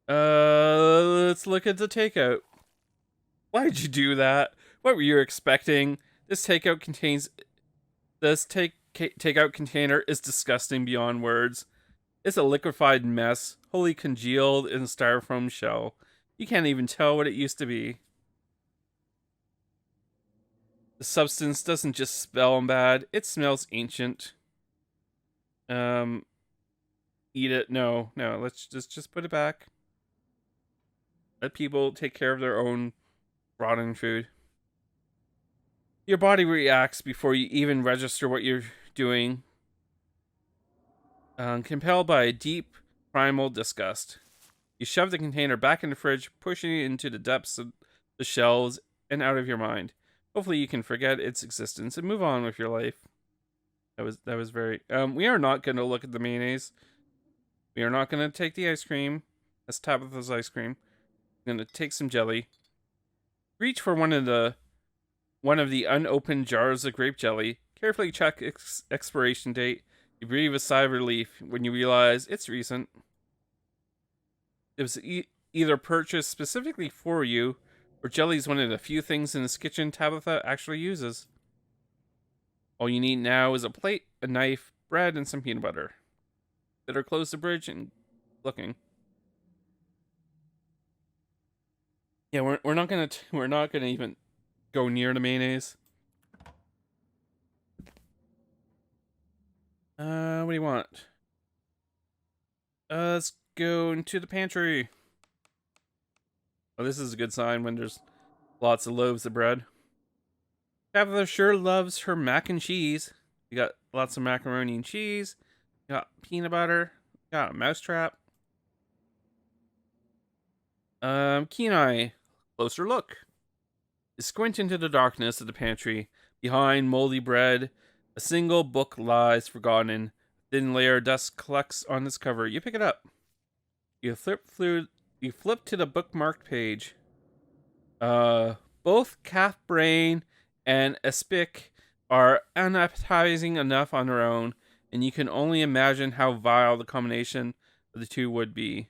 [SPEAKER 1] Let's look at the takeout. Why'd you do that? What were you expecting? This takeout container is disgusting beyond words. It's a liquefied mess, wholly congealed in a styrofoam shell. You can't even tell what it used to be. The substance doesn't just smell bad, it smells ancient. Eat it. No, let's just put it back. Let people take care of their own rotten food. Your body reacts before you even register what you're doing. Compelled by a deep, primal disgust, you shove the container back in the fridge, pushing it into the depths of the shelves and out of your mind. Hopefully you can forget its existence and move on with your life. That was very... we are not going to look at the mayonnaise. We are not going to take the ice cream. That's Tabitha's ice cream. I'm going to take some jelly. Reach for one of the unopened jars of grape jelly. Carefully check expiration date. You breathe a sigh of relief when you realize it's recent. It was either purchased specifically for you, or jelly is one of the few things in this kitchen Tabitha actually uses. All you need now is a plate, a knife, bread, and some peanut butter. Better close the fridge and looking. Yeah, we're not gonna even go near the mayonnaise. What do you want? Let's go into the pantry. Oh, this is a good sign when there's lots of loaves of bread. Tabitha sure loves her mac and cheese. You got lots of macaroni and cheese. You got peanut butter. You got a mousetrap. Keen eye. Closer look. You squint into the darkness of the pantry. Behind moldy bread, a single book lies forgotten. A thin layer of dust collects on its cover. You pick it up. You flip to the bookmarked page. Both calf brain and aspic are unappetizing enough on their own, and you can only imagine how vile the combination of the two would be.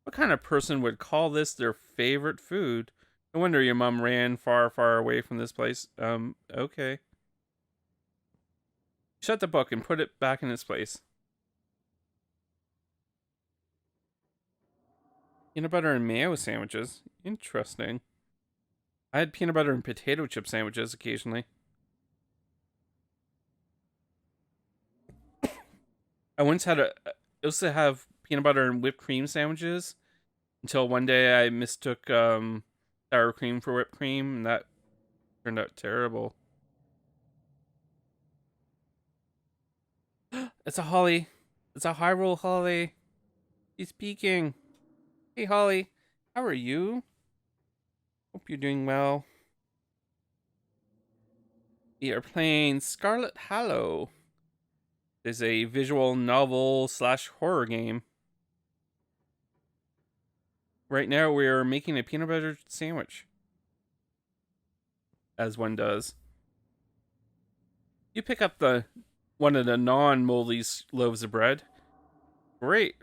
[SPEAKER 1] What kind of person would call this their favorite food? No wonder your mom ran far, far away from this place. Okay. Shut the book and put it back in its place. Peanut butter and mayo sandwiches. Interesting. I had peanut butter and potato chip sandwiches occasionally. I once used to have peanut butter and whipped cream sandwiches until one day I mistook sour cream for whipped cream, and that turned out terrible. It's a Holly. It's a Hyrule Holly. She's speaking. Hey Holly, how are you? Hope you're doing well. We are playing Scarlet Hollow. It's a visual novel / horror game. Right now we're making a peanut butter sandwich. As one does. You pick up one of the non-moldy loaves of bread. Great.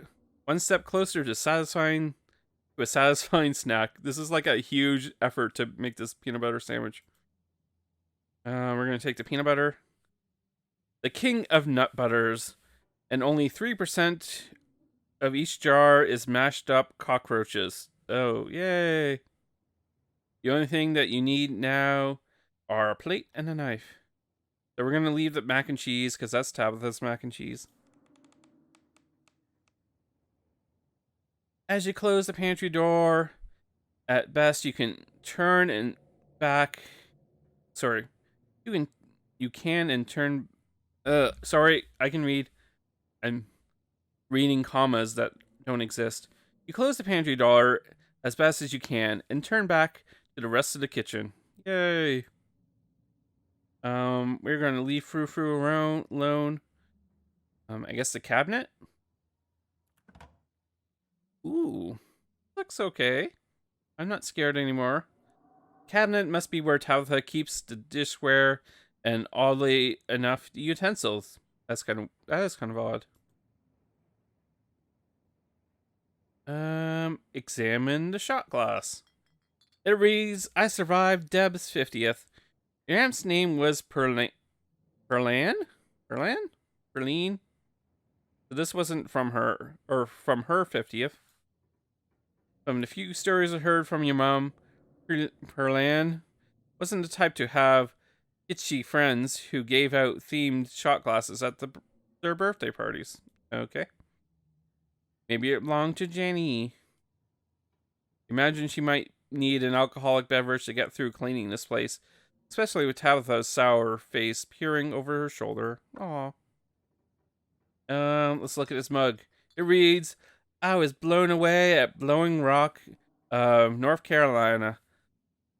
[SPEAKER 1] One step closer to a satisfying snack. This is like a huge effort to make this peanut butter sandwich. We're going to take the peanut butter. The king of nut butters. And only 3% of each jar is mashed up cockroaches. Oh, yay. The only thing that you need now are a plate and a knife. So we're going to leave the mac and cheese because that's Tabitha's mac and cheese. As you close the pantry door, at best you can turn and back. Sorry. You can and turn. Sorry, I can read. I'm reading commas that don't exist. You close the pantry door as best as you can and turn back to the rest of the kitchen. Yay. We're gonna leave Frou alone. I guess the cabinet. Ooh, looks okay. I'm not scared anymore. Cabinet must be where Tabitha keeps the dishware and oddly enough the utensils. That is kind of odd. Examine the shot glass. It reads, I survived Deb's 50th. Your aunt's name was Perline? So this wasn't from her, or from her 50th. From the few stories I heard from your mom, Perlan wasn't the type to have itchy friends who gave out themed shot glasses at their birthday parties. Okay. Maybe it belonged to Jenny. Imagine she might need an alcoholic beverage to get through cleaning this place, especially with Tabitha's sour face peering over her shoulder. Aw. Let's look at this mug. It reads, I was blown away at Blowing Rock, North Carolina.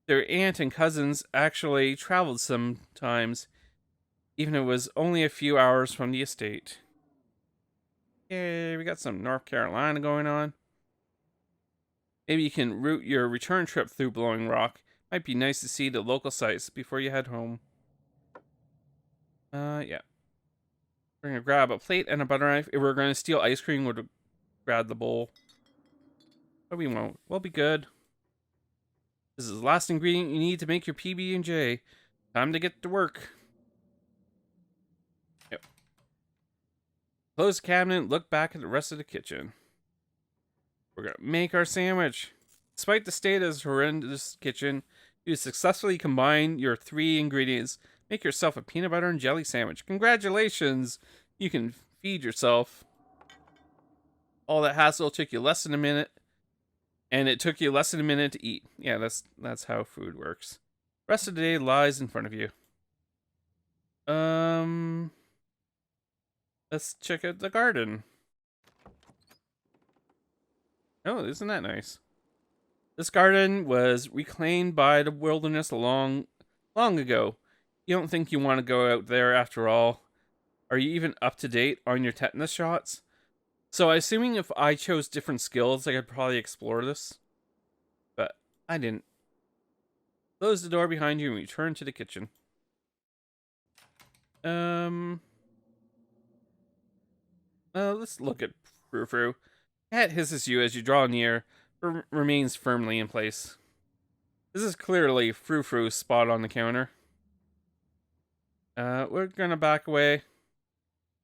[SPEAKER 1] Their aunt and cousins actually traveled sometimes, even if it was only a few hours from the estate. Yay, we got some North Carolina going on. Maybe you can route your return trip through Blowing Rock. Might be nice to see the local sites before you head home. Yeah. We're gonna grab a plate and a butter knife. If we're gonna steal ice cream, we'll grab the bowl. But we won't. We'll be good. This is the last ingredient you need to make your PB&J. Time to get to work. Yep. Close the cabinet, look back at the rest of the kitchen. We're gonna make our sandwich. Despite the state of this horrendous kitchen, you successfully combine your 3 ingredients. Make yourself a peanut butter and jelly sandwich. Congratulations! You can feed yourself. All that hassle took you less than a minute. And it took you less than a minute to eat. Yeah, that's how food works. Rest of the day lies in front of you. Let's check out the garden. Oh, isn't that nice? This garden was reclaimed by the wilderness long ago. You don't think you want to go out there after all? Are you even up to date on your tetanus shots? So, assuming if I chose different skills, I could probably explore this. But I didn't. Close the door behind you and return to the kitchen. Let's look at Frou Frou. Cat hisses you as you draw near, but remains firmly in place. This is clearly Frou Frou's spot on the counter. We're gonna back away.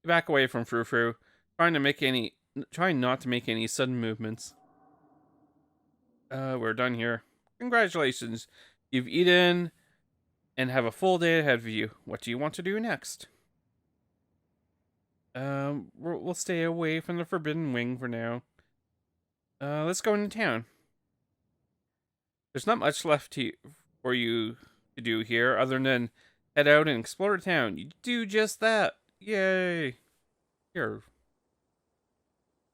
[SPEAKER 1] Back away from Frou Frou, trying not to make any sudden movements. We're done here. Congratulations. You've eaten and have a full day ahead of you. What do you want to do next? We'll stay away from the Forbidden Wing for now. Let's go into town. There's not much left for you to do here other than head out and explore town. You do just that. Yay. You're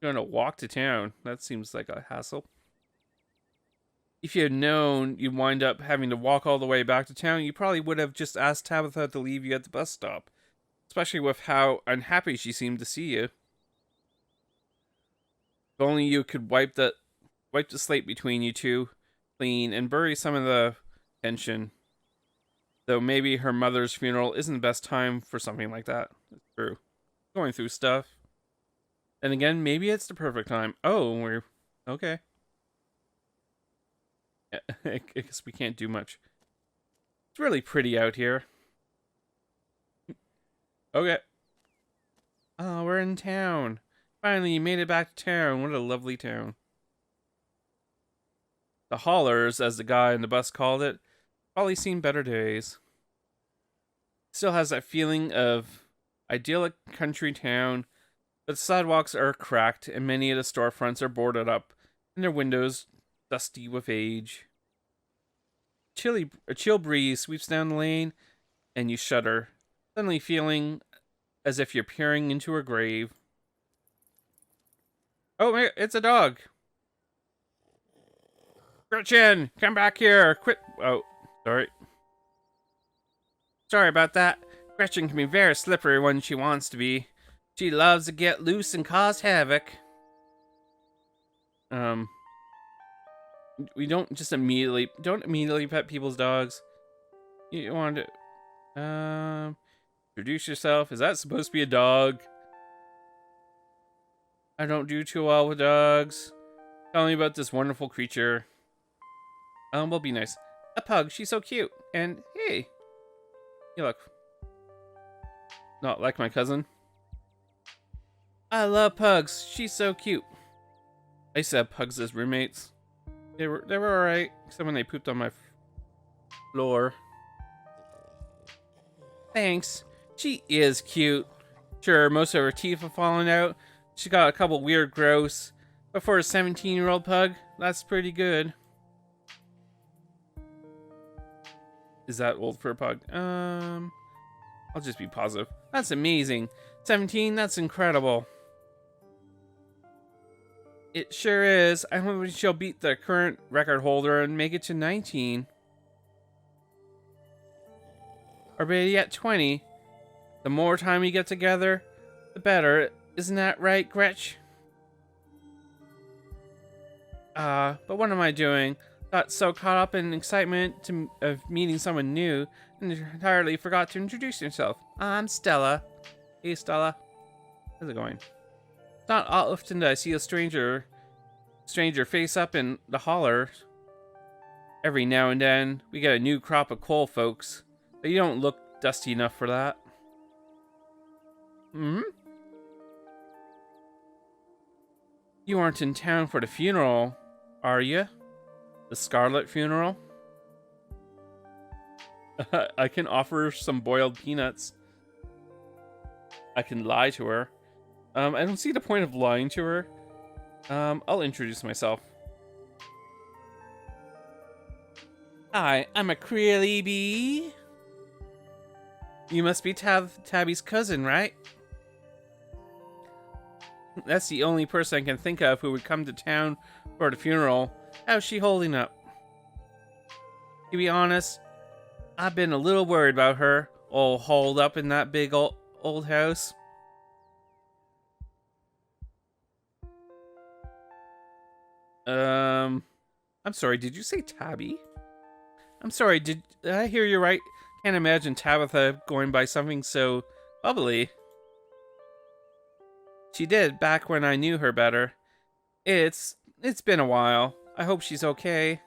[SPEAKER 1] gonna walk to town. That seems like a hassle. If you had known you'd wind up having to walk all the way back to town, you probably would have just asked Tabitha to leave you at the bus stop. Especially with how unhappy she seemed to see you. If only you could wipe the slate between you two clean and bury some of the tension. Though maybe her mother's funeral isn't the best time for something like that. It's true. Going through stuff. And again, maybe it's the perfect time. Oh, we're okay. I guess we can't do much. It's really pretty out here. Okay. Oh, we're in town. Finally, you made it back to town. What a lovely town. The Hollers, as the guy in the bus called it, probably seen better days. Still has that feeling of idyllic country town, but the sidewalks are cracked and many of the storefronts are boarded up and their windows dusty with age. A chill breeze sweeps down the lane and you shudder, suddenly feeling as if you're peering into a grave. Oh, it's a dog. Gretchen, come back here. Quit. Oh, sorry. Sorry about that. Gretchen can be very slippery when she wants to be. She loves to get loose and cause havoc. We don't immediately pet people's dogs. You want to, introduce yourself. Is that supposed to be a dog? I don't do too well with dogs. Tell me about this wonderful creature. We'll be nice. A pug. She's so cute. And hey, you look not like my cousin. I love pugs. She's so cute. I used to have pugs as roommates. They were alright, except when they pooped on my floor. Thanks. She is cute. Sure, most of her teeth have fallen out. She got a couple weird growths. But for a 17-year-old pug, that's pretty good. Is that old for a pug? I'll just be positive. That's amazing. 17, that's incredible. It sure is. I hope she'll beat the current record holder and make it to 19. Or better yet, 20. The more time we get together, the better. Isn't that right, Gretch? But what am I doing? Got so caught up in excitement of meeting someone new and entirely forgot to introduce yourself. I'm Stella. Hey, Stella. How's it going? It's not often that I see a stranger face up in the holler. Every now and then, we get a new crop of coal folks, but you don't look dusty enough for that. Hmm? You aren't in town for the funeral, are you? The Scarlet funeral? I can offer some boiled peanuts. I can lie to her. I don't see the point of lying to her. I'll introduce myself. Hi, I'm Acrylicbased. You must be Tabby's cousin, right? That's the only person I can think of who would come to town for the funeral. How's she holding up? To be honest, I've been a little worried about her, all holed up in that big old house. I'm sorry, did you say Tabby? I'm sorry, did I hear you right? Can't imagine Tabitha going by something so bubbly. She did back when I knew her better. It's been a while. I hope she's okay.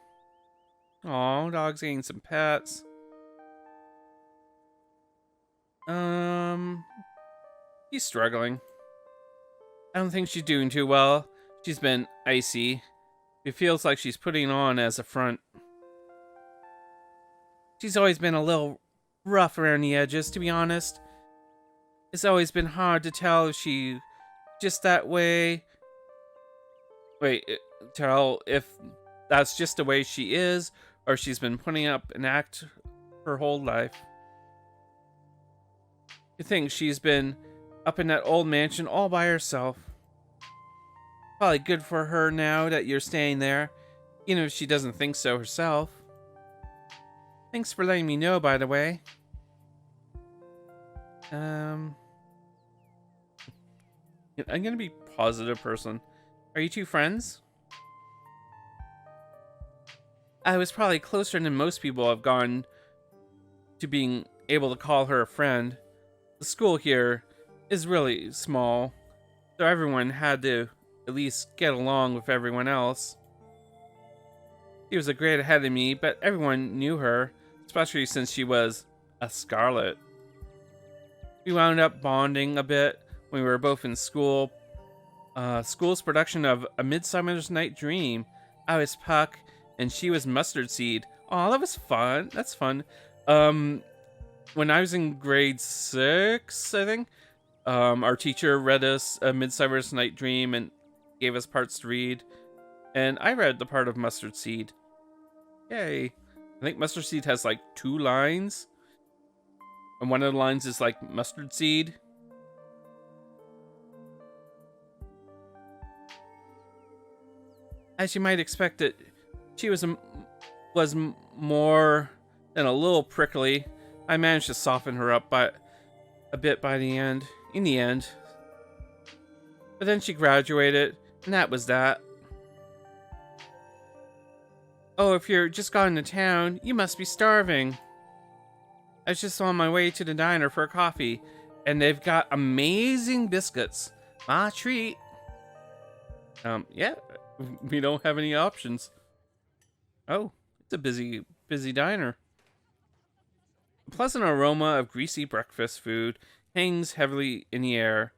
[SPEAKER 1] Aw, dog's getting some pets. He's struggling. I don't think she's doing too well. She's been icy. It feels like she's putting on as a front. She's always been a little rough around the edges, to be honest. It's always been hard to tell if she just that way. Wait, tell if that's just the way she is, or she's been putting up an act her whole life. You think she's been up in that old mansion all by herself. Probably good for her now that you're staying there, even if she doesn't think so herself. Thanks for letting me know, by the way. I'm gonna be a positive person. Are you two friends? I was probably closer than most people have gone to being able to call her a friend. The school here is really small, so everyone had to at least get along with everyone else. She was a grade ahead of me, but everyone knew her, especially since she was a Scarlet. We wound up bonding a bit when we were both in school. School's production of A Midsummer's Night Dream. I was Puck, and she was Mustard Seed. Oh, that was fun. That's fun. When I was in grade 6, I think, our teacher read us A Midsummer's Night Dream and gave us parts to read. And I read the part of Mustard Seed. Yay. I think Mustard Seed has like 2 lines. And one of the lines is like mustard seed. As you might expect it, she was more than a little prickly. I managed to soften her up a bit by the end. In the end. But then she graduated, and that was that. Oh, if you're just got into town, you must be starving. I was just on my way to the diner for a coffee, and they've got amazing biscuits. My treat. Yeah, we don't have any options. Oh, it's a busy diner. A pleasant aroma of greasy breakfast food hangs heavily in the air.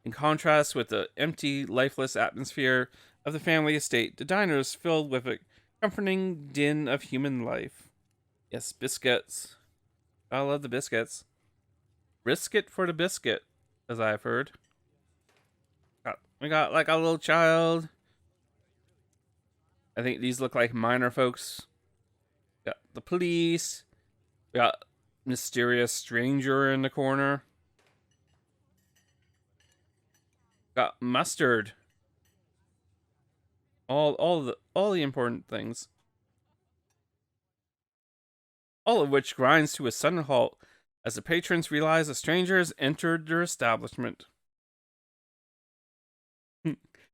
[SPEAKER 1] In contrast with the empty, lifeless atmosphere of the family estate, the diner is filled with a comforting din of human life. Yes, biscuits. I love the biscuits. Risk it for the biscuit, as I've heard. We got like a little child. I think these look like minor folks. Got the police. We got mysterious stranger in the corner. Got mustard. All the important things. All of which grinds to a sudden halt as the patrons realize a stranger has entered their establishment.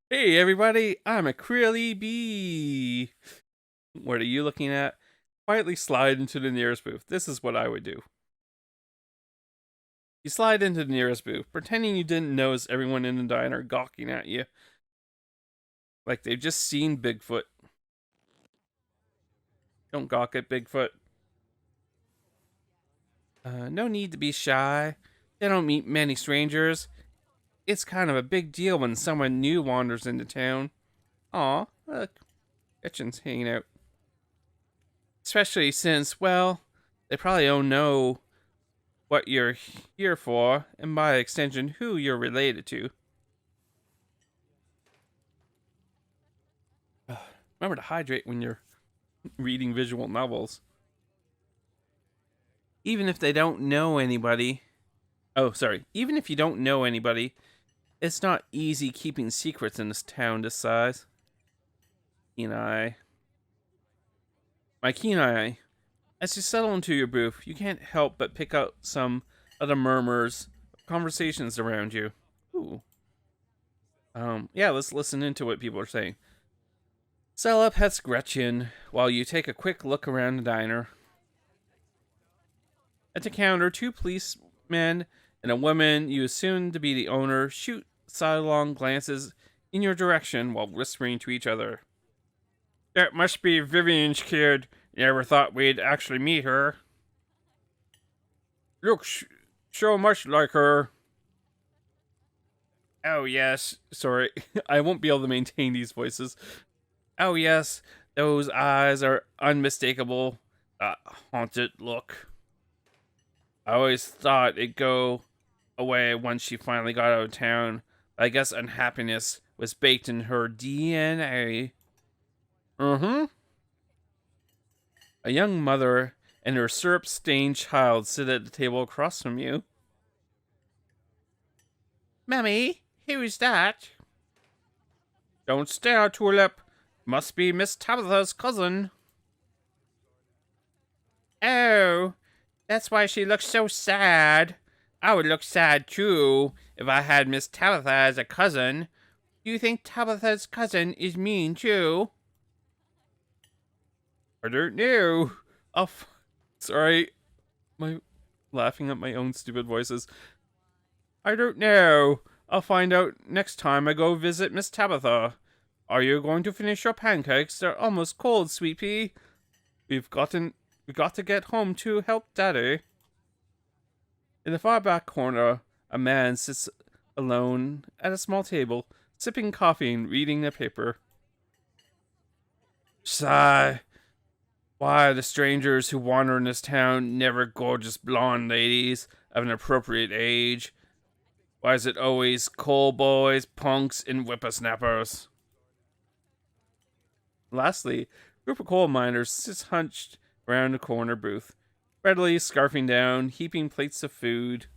[SPEAKER 1] Hey everybody, I'm Acrylicbased. What are you looking at? Quietly slide into the nearest booth. This is what I would do. You slide into the nearest booth, pretending you didn't notice everyone in the diner gawking at you. Like they've just seen Bigfoot. Don't gawk at Bigfoot. No need to be shy. They don't meet many strangers. It's kind of a big deal when someone new wanders into town. Aw, look. Etchin's hanging out. Especially since, well, they probably don't know what you're here for, and by extension, who you're related to. Remember to hydrate when you're reading visual novels. Even if they don't know anybody. Oh, sorry. Even if you don't know anybody, it's not easy keeping secrets in this town this size. Keen eye. My keen eye. As you settle into your booth, you can't help but pick out some of the murmurs of conversations around you. Ooh. Yeah, let's listen into what people are saying. Settle up pets Gretchen while you take a quick look around the diner. At the counter, 2 policemen and a woman you assume to be the owner shoot sidelong glances in your direction while whispering to each other. That must be Vivian's kid. Never thought we'd actually meet her. Looks so much like her. Oh, yes. Sorry, I won't be able to maintain these voices. Oh, yes. Those eyes are unmistakable. That haunted look. I always thought it'd go away once she finally got out of town. I guess unhappiness was baked in her DNA. Mm-hmm. A young mother and her syrup-stained child sit at the table across from you. Mammy, who's that? Don't stare, Tulip. Must be Miss Tabitha's cousin. Oh, that's why she looks so sad. I would look sad, too, if I had Miss Tabitha as a cousin. Do you think Tabitha's cousin is mean, too? I don't know. Sorry. Laughing at my own stupid voices. I don't know. I'll find out next time I go visit Miss Tabitha. Are you going to finish your pancakes? They're almost cold, sweet pea. We've got to get home to help Daddy. In the far back corner, a man sits alone at a small table, sipping coffee and reading a paper. Sigh. Why are the strangers who wander in this town never gorgeous blonde ladies of an appropriate age? Why is it always coal boys, punks, and whippersnappers? Lastly, a group of coal miners sits hunched around a corner booth, readily scarfing down, heaping plates of food.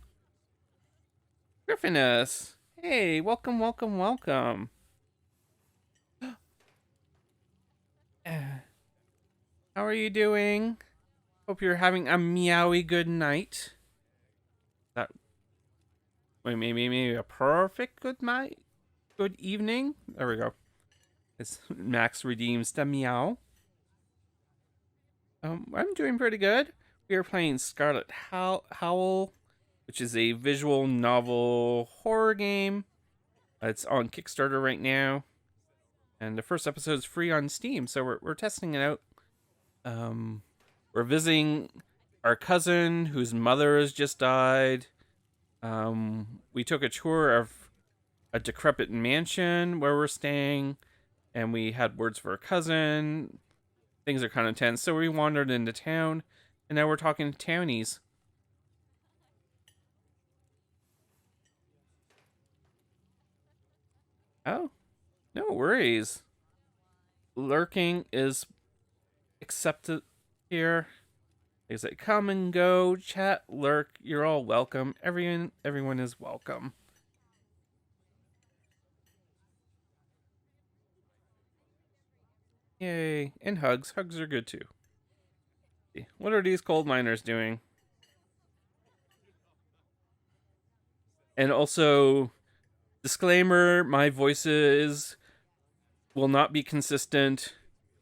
[SPEAKER 1] Griffinus! Hey, welcome, welcome, welcome. How are you doing? Hope you're having a meowy good night. Maybe a perfect good night? Good evening? There we go. As Max redeems the meow. I'm doing pretty good. We are playing Scarlet Howl, which is a visual novel horror game. It's on Kickstarter right now. And the first episode is free on Steam, so we're testing it out. We're visiting our cousin whose mother has just died. We took a tour of a decrepit mansion where we're staying, and we had words for a cousin. Things are kind of tense, so we wandered into town, and now we're talking to townies. Oh, no worries. Lurking is accepted here. They say, come and go, chat, lurk, you're all welcome. Everyone is welcome. Yay. And hugs. Hugs are good too. What are these coal miners doing? And also, disclaimer, my voices will not be consistent,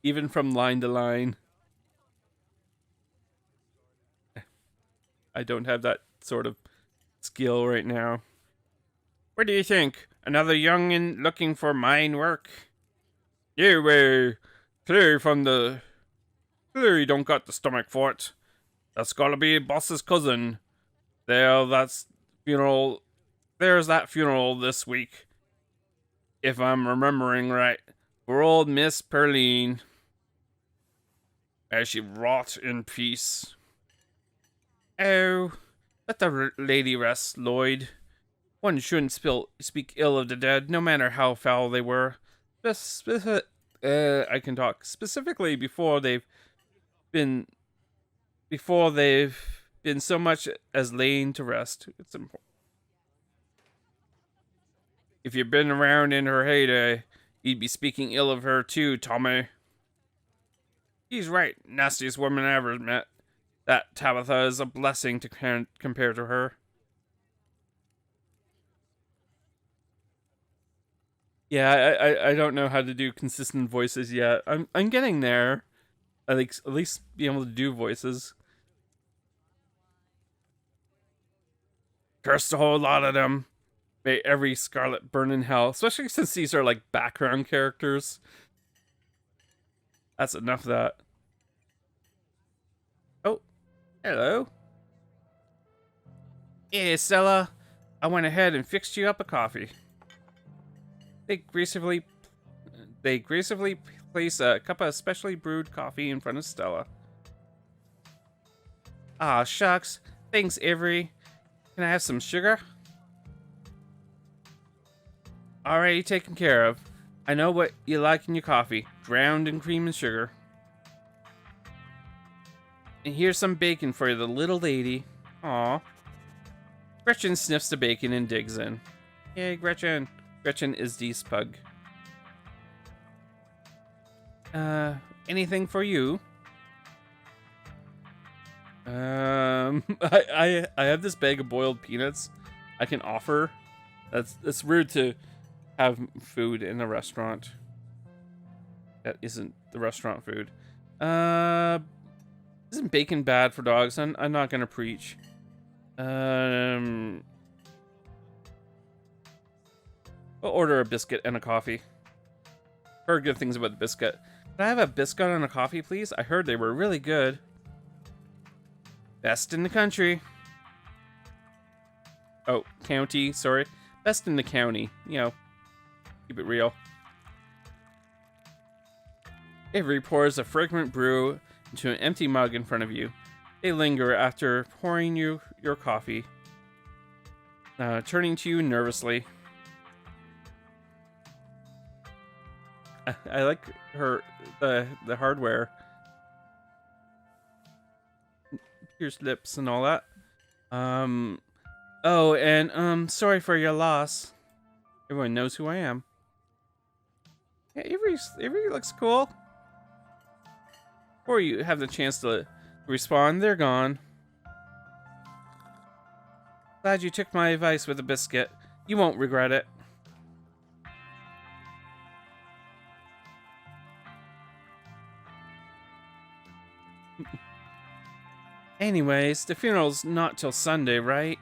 [SPEAKER 1] even from line to line. I don't have that sort of skill right now. What do you think? Another youngin' looking for mine work? You, clear you don't got the stomach for it. That's gotta be boss's cousin. There's that funeral this week. If I'm remembering right. For old Miss Perline. As she rot in peace. Oh, let the lady rest, Lloyd. One shouldn't speak ill of the dead, no matter how foul they were. I can talk specifically before they've been so much as laying to rest. It's important. If you'd been around in her heyday, you'd be speaking ill of her too, Tommy. He's right. Nastiest woman I ever met. That Tabitha is a blessing to compare to her. Yeah, I don't know how to do consistent voices yet. I'm getting there. I think at least be able to do voices. Curse the whole lot of them. May every Scarlet burn in hell. Especially since these are like background characters. That's enough of that. Oh, hello. Hey, Stella. I went ahead and fixed you up a coffee. They gracefully place a cup of specially brewed coffee in front of Stella. Ah, shucks. Thanks, Avery. Can I have some sugar? Already taken care of. I know what you like in your coffee. Drowned in cream and sugar. And here's some bacon for the little lady. Aw. Gretchen sniffs the bacon and digs in. Yay, Gretchen. Gretchen is Dee's pug. Anything for you? I have this bag of boiled peanuts I can offer. That's rude to have food in a restaurant. That isn't the restaurant food. Isn't bacon bad for dogs? I'm not gonna preach. I'll order a biscuit and a coffee. Heard good things about the biscuit. Could I have a biscuit and a coffee, please? I heard they were really good. Best in the country. Oh, county, sorry. Best in the county. You know, keep it real. Avery pours a fragrant brew into an empty mug in front of you. They linger after pouring you your coffee, turning to you nervously. I like the hardware. Pierced lips and all that. Oh, and sorry for your loss. Everyone knows who I am. Yeah, Avery looks cool. Before you have the chance to respond, they're gone. Glad you took my advice with a biscuit. You won't regret it. Anyways, the funeral's not till Sunday, right?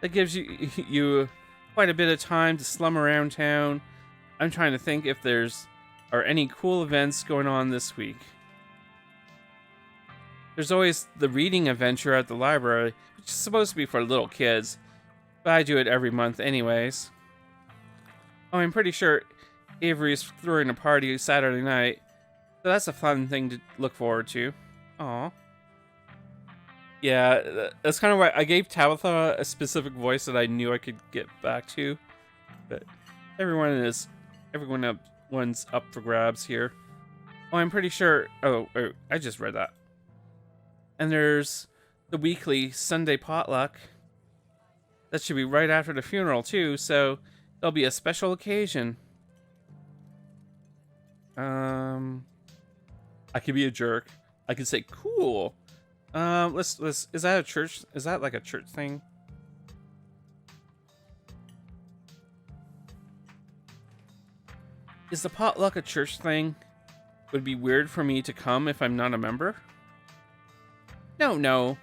[SPEAKER 1] That gives you quite a bit of time to slum around town. I'm trying to think if are any cool events going on this week. There's always the reading adventure at the library, which is supposed to be for little kids, but I do it every month anyways. Oh, I'm pretty sure Avery's throwing a party Saturday night, so that's a fun thing to look forward to. Aw. Yeah, that's kind of why I gave Tabitha a specific voice that I knew I could get back to, but everyone's up for grabs here. Oh, I'm pretty sure. Oh, I just read that. And there's the weekly Sunday potluck. That should be right after the funeral too, so there'll be a special occasion. I could be a jerk. I could say cool. Let's is that a church? Is that like a church thing? Is the potluck a church thing? Would it be weird for me to come if I'm not a member? No.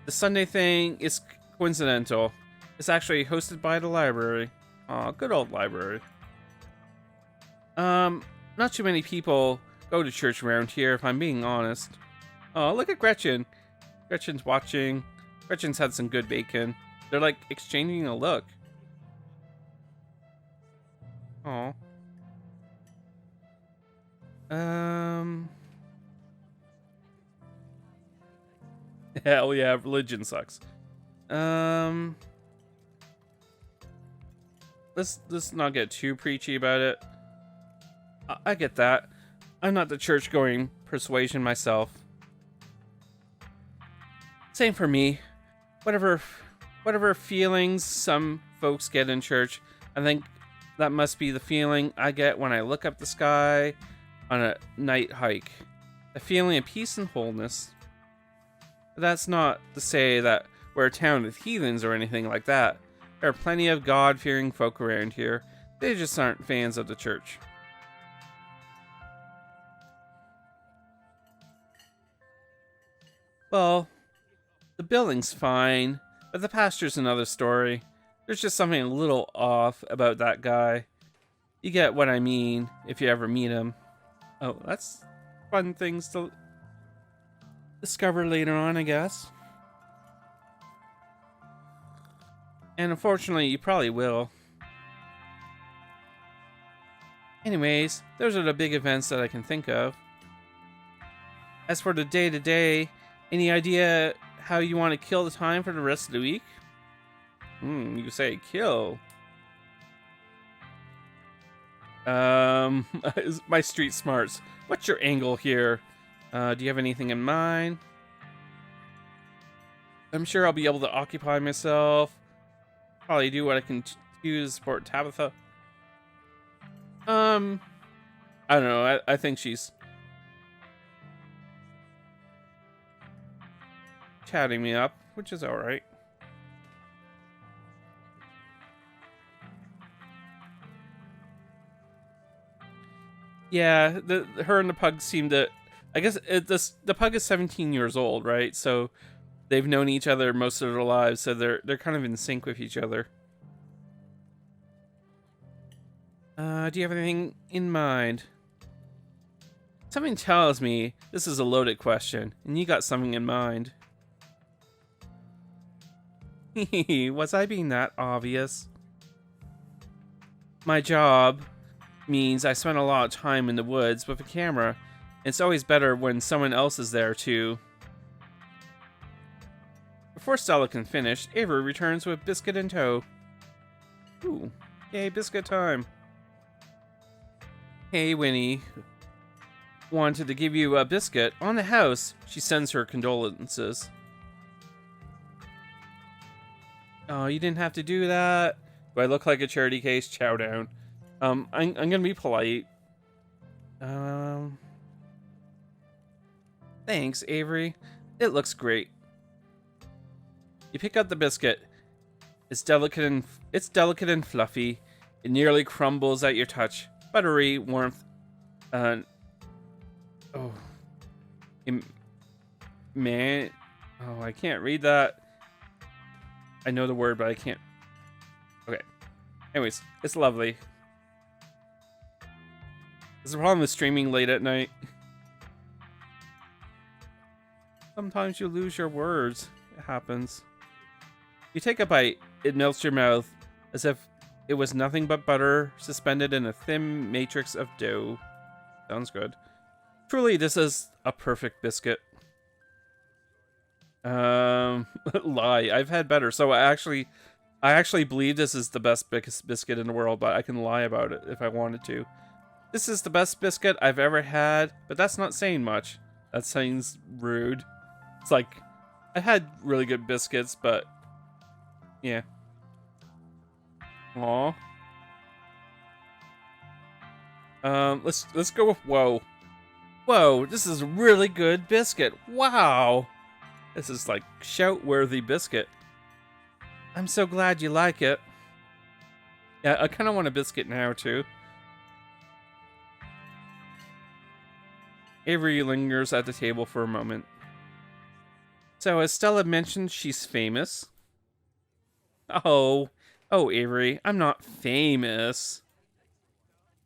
[SPEAKER 1] The Sunday thing is coincidental. It's actually hosted by the library. Aw, good old library. Not too many people go to church around here, if I'm being honest. Oh, look at Gretchen. Gretchen's watching. Gretchen's had some good bacon. They're like exchanging a look. Aw. Hell yeah, religion sucks. Let's not get too preachy about it. I get that. I'm not the church-going persuasion myself. Same for me. Whatever, whatever feelings some folks get in church, I think that must be the feeling I get when I look up the sky on a night hike. A feeling of peace and wholeness. But that's not to say that we're a town with heathens or anything like that. There are plenty of God-fearing folk around here. They just aren't fans of the church. Well, the building's fine, but the pasture's another story. There's just something a little off about that guy. You get what I mean if you ever meet him. Oh, that's fun things to discover later on, I guess. And unfortunately, you probably will. Anyways, those are the big events that I can think of. As for the day-to-day, any idea how you want to kill the time for the rest of the week? You say kill. My street smarts. What's your angle here? Do you have anything in mind? I'm sure I'll be able to occupy myself. Probably do what I can do to support Tabitha. I don't know. I think she's chatting me up, which is alright. Yeah, her and the pug seem to... I guess the pug is 17 years old, right? So they've known each other most of their lives, so they're kind of in sync with each other. Do you have anything in mind? Something tells me this is a loaded question, and you got something in mind. Was I being that obvious? My job means I spend a lot of time in the woods with a camera. It's always better when someone else is there too. Before Stella can finish, Avery returns with biscuit in tow. Ooh, yay, biscuit time. Hey, Winnie. Wanted to give you a biscuit on the house. She sends her condolences. Oh, you didn't have to do that. Do I look like a charity case? Chow down. I'm gonna be polite. Thanks, Avery. It looks great. You pick up the biscuit. It's delicate and fluffy. It nearly crumbles at your touch. Buttery warmth. Oh. Man. Oh, I can't read that. I know the word, but I can't. Okay. Anyways, it's lovely. There's a problem with streaming late at night. Sometimes you lose your words. It happens. You take a bite. It melts your mouth as if it was nothing but butter suspended in a thin matrix of dough. Sounds good. Truly, this is a perfect biscuit. Lie. I've had better. So I actually believe this is the best biscuit in the world, but I can lie about it if I wanted to. This is the best biscuit I've ever had, but that's not saying much. That sounds rude. It's like, I've had really good biscuits, but yeah. Aw. Let's go with whoa. Whoa, this is a really good biscuit. Wow. This is like shout-worthy biscuit. I'm so glad you like it. Yeah, I kind of want a biscuit now, too. Avery lingers at the table for a moment. So, as Stella mentioned, she's famous. Oh, Avery, I'm not famous.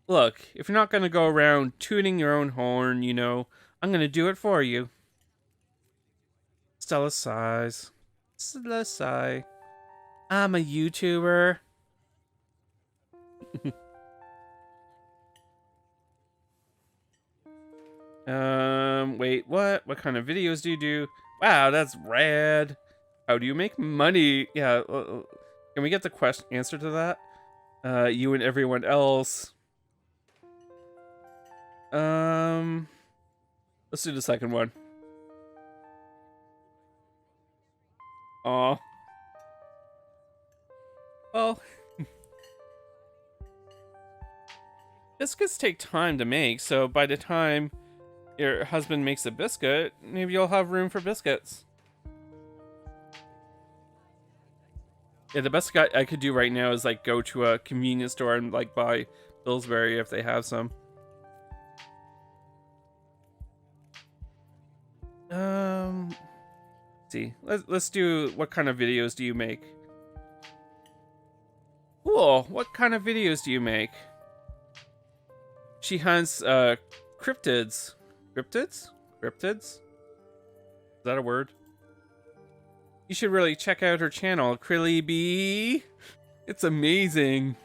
[SPEAKER 1] Look, if you're not going to go around tooting your own horn, you know, I'm going to do it for you. Stella sighs. Stella sigh. I'm a YouTuber. Wait, what? What kind of videos do you do? Wow, that's rad. How do you make money? Yeah, can we get the answer to that? You and everyone else. Let's do the second one. Aw. Well, biscuits take time to make, so by the time your husband makes a biscuit, maybe you'll have room for biscuits. Yeah, the best I could do right now is like go to a convenience store and like buy Pillsbury if they have some. Let's see. Let's do, what kind of videos do you make? Cool. What kind of videos do you make? She hunts cryptids. Cryptids? Cryptids? Is that a word? You should really check out her channel, Acrylicbased. It's amazing.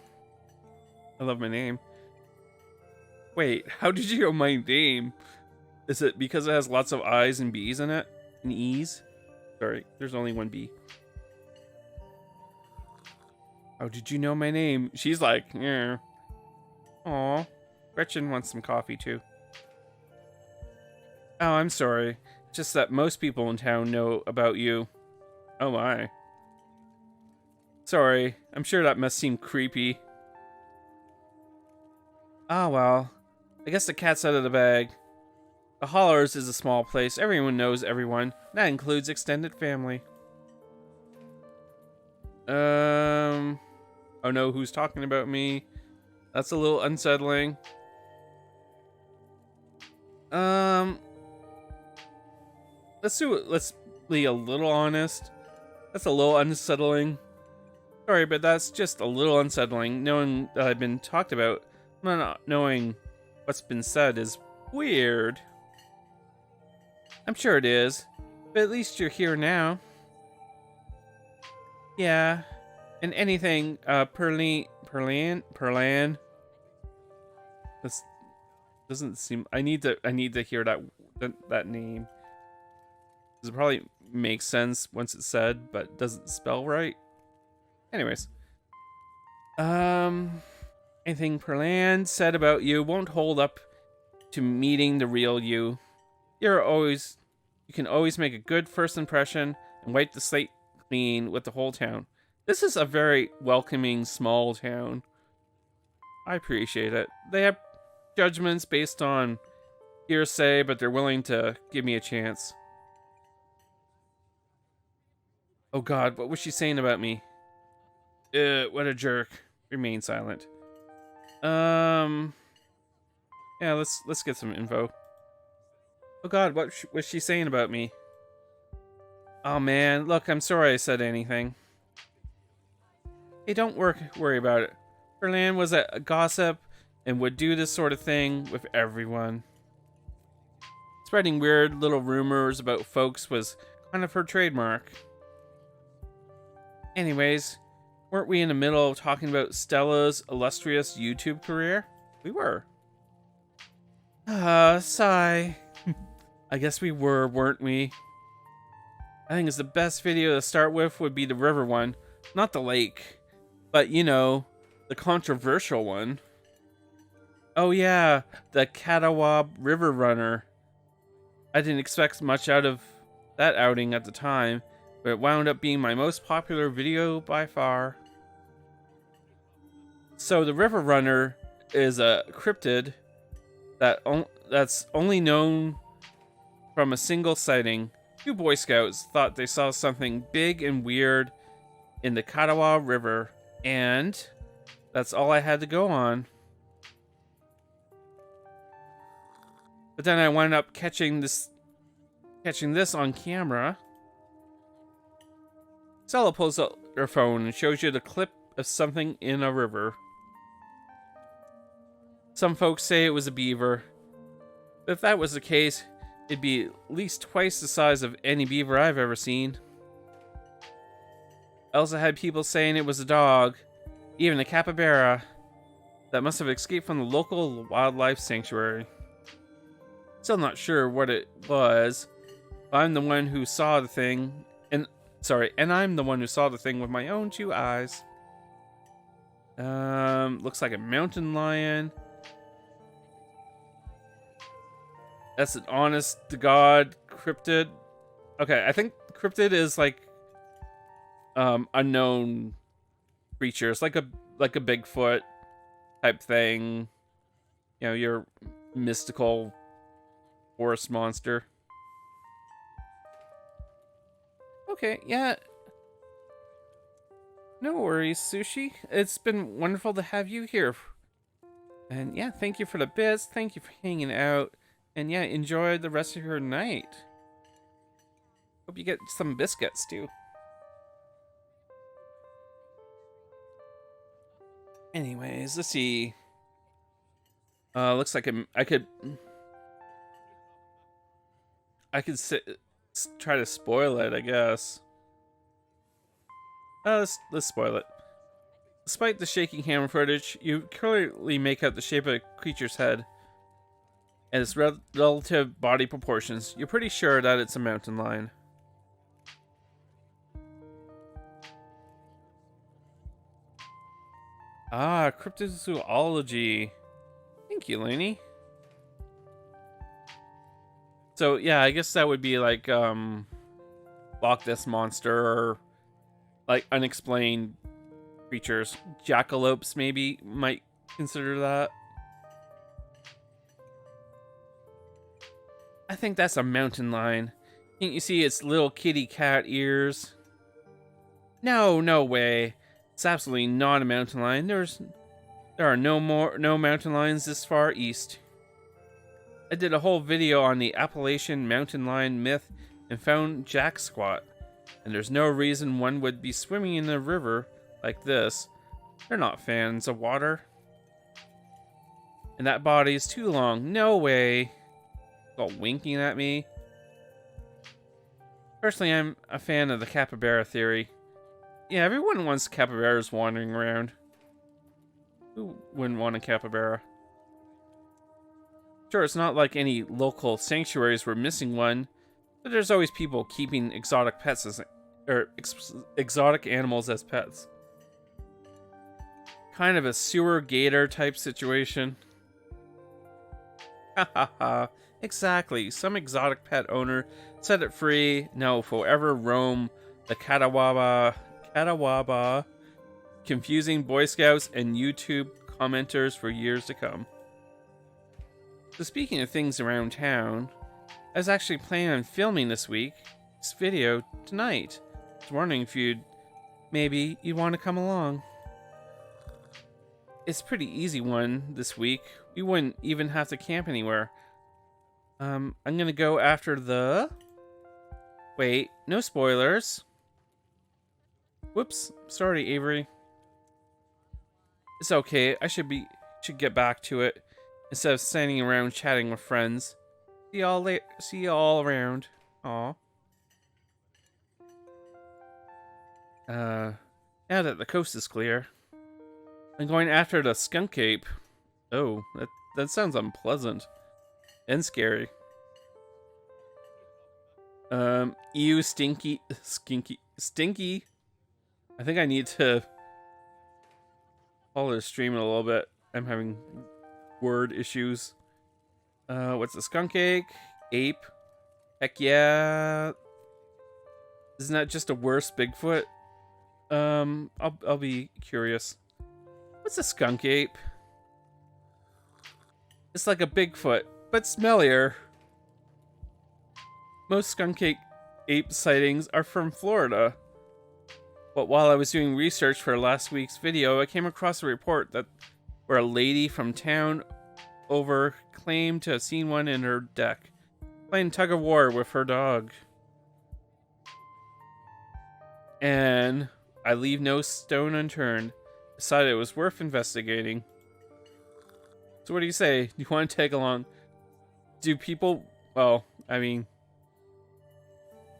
[SPEAKER 1] I love my name. Wait, how did you know my name? Is it because it has lots of I's and B's in it? And E's? Sorry, there's only one B. How did you know my name? She's like, yeah. Aw. Gretchen wants some coffee too. Oh, I'm sorry. Just that most people in town know about you. Oh my. Sorry, I'm sure that must seem creepy. Ah, well. I guess the cat's out of the bag. The Hollers is a small place. Everyone knows everyone. That includes extended family. Oh no, who's talking about me? That's a little unsettling. Let's be a little honest. That's a little unsettling. Sorry, but that's just a little unsettling. Knowing that I've been talked about, not knowing what's been said is weird. I'm sure it is, but at least you're here now. Yeah, and anything, Perlan. This doesn't seem. I need to hear that name. Does it probably make sense once it's said, but doesn't spell right. Anyways, anything Perlan said about you won't hold up to meeting the real you. You can always make a good first impression and wipe the slate clean with the whole town. This is a very welcoming small town. I appreciate it. They have judgments based on hearsay, but they're willing to give me a chance. Oh god, what was she saying about me? What a jerk. Remain silent. Yeah, let's get some info. Oh god, what was she saying about me? Oh man, look, I'm sorry I said anything. Hey, don't worry about it. Perlan was a gossip and would do this sort of thing with everyone. Spreading weird little rumors about folks was kind of her trademark. Anyways, weren't we in the middle of talking about Stella's illustrious YouTube career? We were. Sigh. I guess we were, weren't we? I think it's the best video to start with would be the river one. Not the lake. But, you know, the controversial one. Oh yeah, the Catawba River Runner. I didn't expect much out of that outing at the time, but it wound up being my most popular video by far. So the River Runner is a cryptid that's only known from a single sighting. Two Boy Scouts thought they saw something big and weird in the Catawba River, and that's all I had to go on. But then I wound up catching this on camera. Stella pulls out her phone and shows you the clip of something in a river. Some folks say it was a beaver. But if that was the case, it'd be at least twice the size of any beaver I've ever seen. I also had people saying it was a dog, even a capybara, that must have escaped from the local wildlife sanctuary. Still not sure what it was, but I'm the one who saw the thing, and I'm the one who saw the thing with my own two eyes. Looks like a mountain lion. That's an honest to God cryptid. Okay, I think cryptid is like unknown creatures, like a Bigfoot type thing. You know, your mystical forest monster. Okay, yeah. No worries, Sushi. It's been wonderful to have you here. And yeah, thank you for the bits. Thank you for hanging out. And yeah, enjoy the rest of your night. Hope you get some biscuits too. Anyways, let's see. Looks like I could try to spoil it, I guess. Let's spoil it. Despite the shaking camera footage, you clearly make out the shape of a creature's head and its relative body proportions. You're pretty sure that it's a mountain lion. Ah, cryptozoology. Thank you, Lainey. So yeah, I guess that would be like Loch Ness monster, or like unexplained creatures. Jackalopes maybe might consider that. I think that's a mountain lion. Can't you see its little kitty cat ears? No, no way. It's absolutely not a mountain lion. There are no mountain lions this far east. I did a whole video on the Appalachian mountain lion myth and found jack squat. And there's no reason one would be swimming in a river like this. They're not fans of water. And that body is too long. No way. All winking at me. Personally, I'm a fan of the capybara theory. Yeah, everyone wants capybaras wandering around. Who wouldn't want a capybara? Sure, it's not like any local sanctuaries were missing one, but there's always people keeping exotic pets exotic animals as pets. Kind of a sewer gator type situation. Ha ha ha. Exactly. Some exotic pet owner set it free. Now forever roam the Catawba, confusing Boy Scouts and YouTube commenters for years to come. So speaking of things around town, I was actually planning on filming this video tonight. I was wondering if you'd want to come along. It's a pretty easy one this week. We wouldn't even have to camp anywhere. I'm gonna go after the... Wait, no spoilers. Whoops, sorry, Avery. It's okay. I should get back to it instead of standing around chatting with friends. See you all around. Aw. Now that the coast is clear, I'm going after the skunk ape. Oh, that sounds unpleasant and scary. Ew, stinky. I think I need to follow the stream a little bit. I'm having word issues. What's a skunk ape? Heck yeah. Isn't that just a worse Bigfoot? I'll be curious. What's a skunk ape? It's like a Bigfoot, but smellier. Most skunk ape sightings are from Florida. But while I was doing research for last week's video, I came across a report where a lady from town over claimed to have seen one in her deck, playing tug of war with her dog. And I leave no stone unturned. Decided it was worth investigating. So what do you say? Do you want to tag along? Do people... Well, I mean...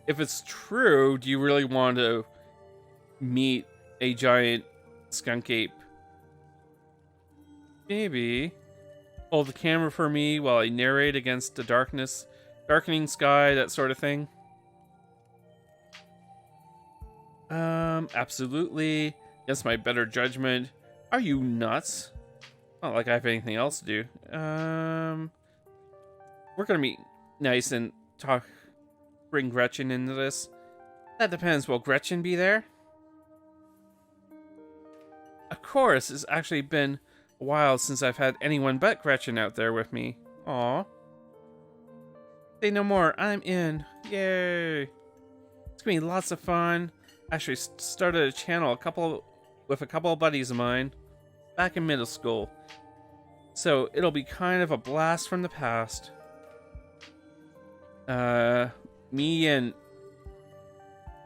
[SPEAKER 1] If it's true, do you really want to meet a giant skunk ape? Maybe. Hold the camera for me while I narrate against the darkening sky, that sort of thing. Absolutely. Against my better judgment. Are you nuts? Not like I have anything else to do. We're gonna be nice and bring Gretchen into this. That depends. Will Gretchen be there? course. It's actually been a while since I've had anyone but Gretchen out there with me. Aw. Say no more. I'm in. Yay. It's gonna be lots of fun. Actually, started a channel with a couple of buddies of mine back in middle school. So it'll be kind of a blast from the past. Me and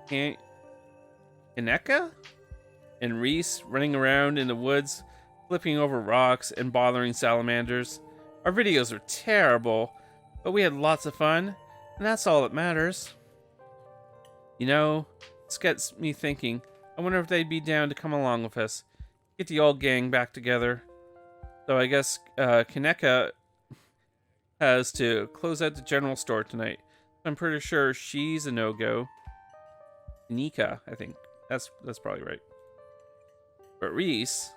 [SPEAKER 1] Kaneka and Reese running around in the woods, flipping over rocks and bothering salamanders. Our videos are terrible, but we had lots of fun, and that's all that matters. You know, this gets me thinking. I wonder if they'd be down to come along with us. Get the old gang back together. So I guess Kaneka has to close out the general store tonight. I'm pretty sure she's a no-go. Nika, I think. That's probably right. But Reese,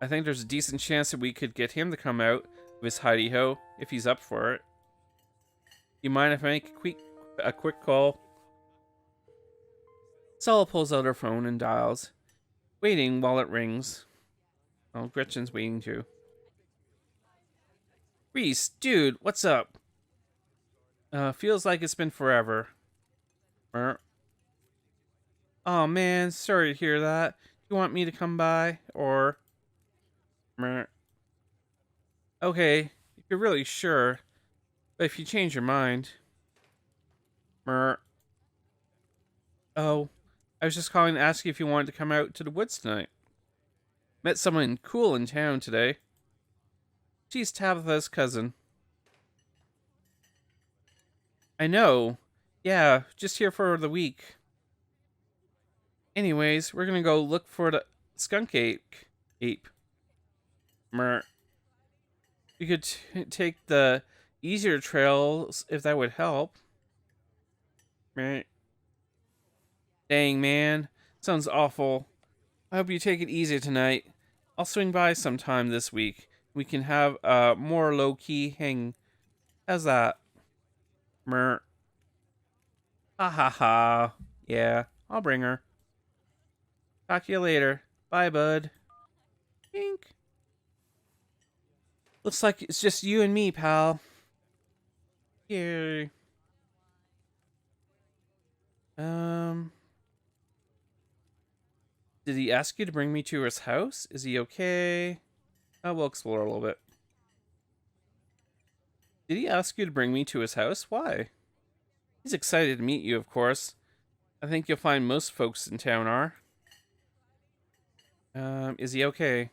[SPEAKER 1] I think there's a decent chance that we could get him to come out with his hidey-ho if he's up for it. You mind if I make a quick call? Sala pulls out her phone and dials, waiting while it rings. Oh, Gretchen's waiting too. Reese, dude, what's up? Feels like it's been forever. Oh man, sorry to hear that. Do you want me to come by, or? Okay, if you're really sure, but if you change your mind. Oh, I was just calling to ask you if you wanted to come out to the woods tonight. Met someone cool in town today. She's Tabitha's cousin. I know. Yeah, just here for the week. Anyways, we're gonna go look for the skunk ape. We could take the easier trails if that would help. Dang, man. Sounds awful. I hope you take it easy tonight. I'll swing by sometime this week. We can have a more low-key hang. How's that? Ha ha ha. Yeah, I'll bring her. Talk to you later. Bye, bud. Pink. Looks like it's just you and me, pal. Yay. Did he ask you to bring me to his house? Is he okay? We'll explore a little bit. Did he ask you to bring me to his house? Why? He's excited to meet you, of course. I think you'll find most folks in town are. Is he okay?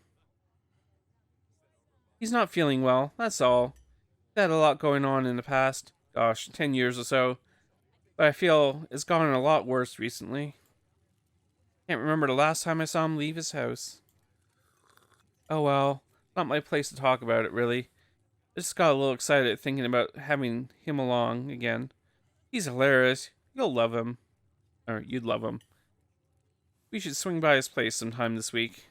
[SPEAKER 1] He's not feeling well, that's all. He's had a lot going on in the past, 10 years or so. But I feel it's gotten a lot worse recently. Can't remember the last time I saw him leave his house. Oh well, not my place to talk about it, really. I just got a little excited thinking about having him along again. He's hilarious. You'll love him. Or you'd love him. We should swing by his place sometime this week.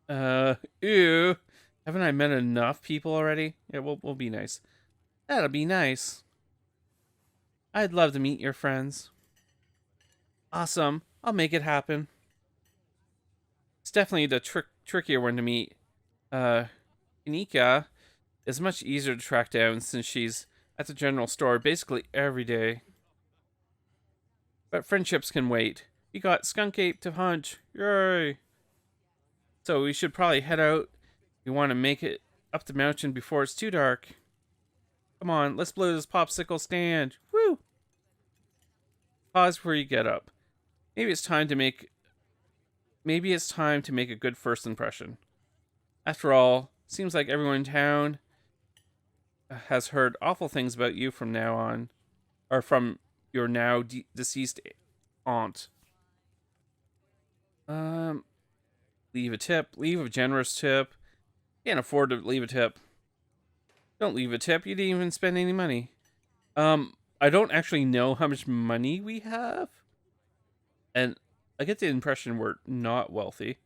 [SPEAKER 1] Ew. Haven't I met enough people already? Yeah, we'll be nice. That'll be nice. I'd love to meet your friends. Awesome. I'll make it happen. It's definitely the trickier one to meet. Nika is much easier to track down since she's at the general store basically every day. But friendships can wait. We got skunk ape to hunt. Yay! So we should probably head out. We want to make it up the mountain before it's too dark. Come on, let's blow this popsicle stand. Woo! Pause before you get up. Maybe it's time to make a good first impression. After all, seems like everyone in town has heard awful things about you from now on, or from your now deceased aunt. Leave a tip. Leave a generous tip. Can't afford to leave a tip. Don't leave a tip. You didn't even spend any money. I don't actually know how much money we have. And I get the impression we're not wealthy.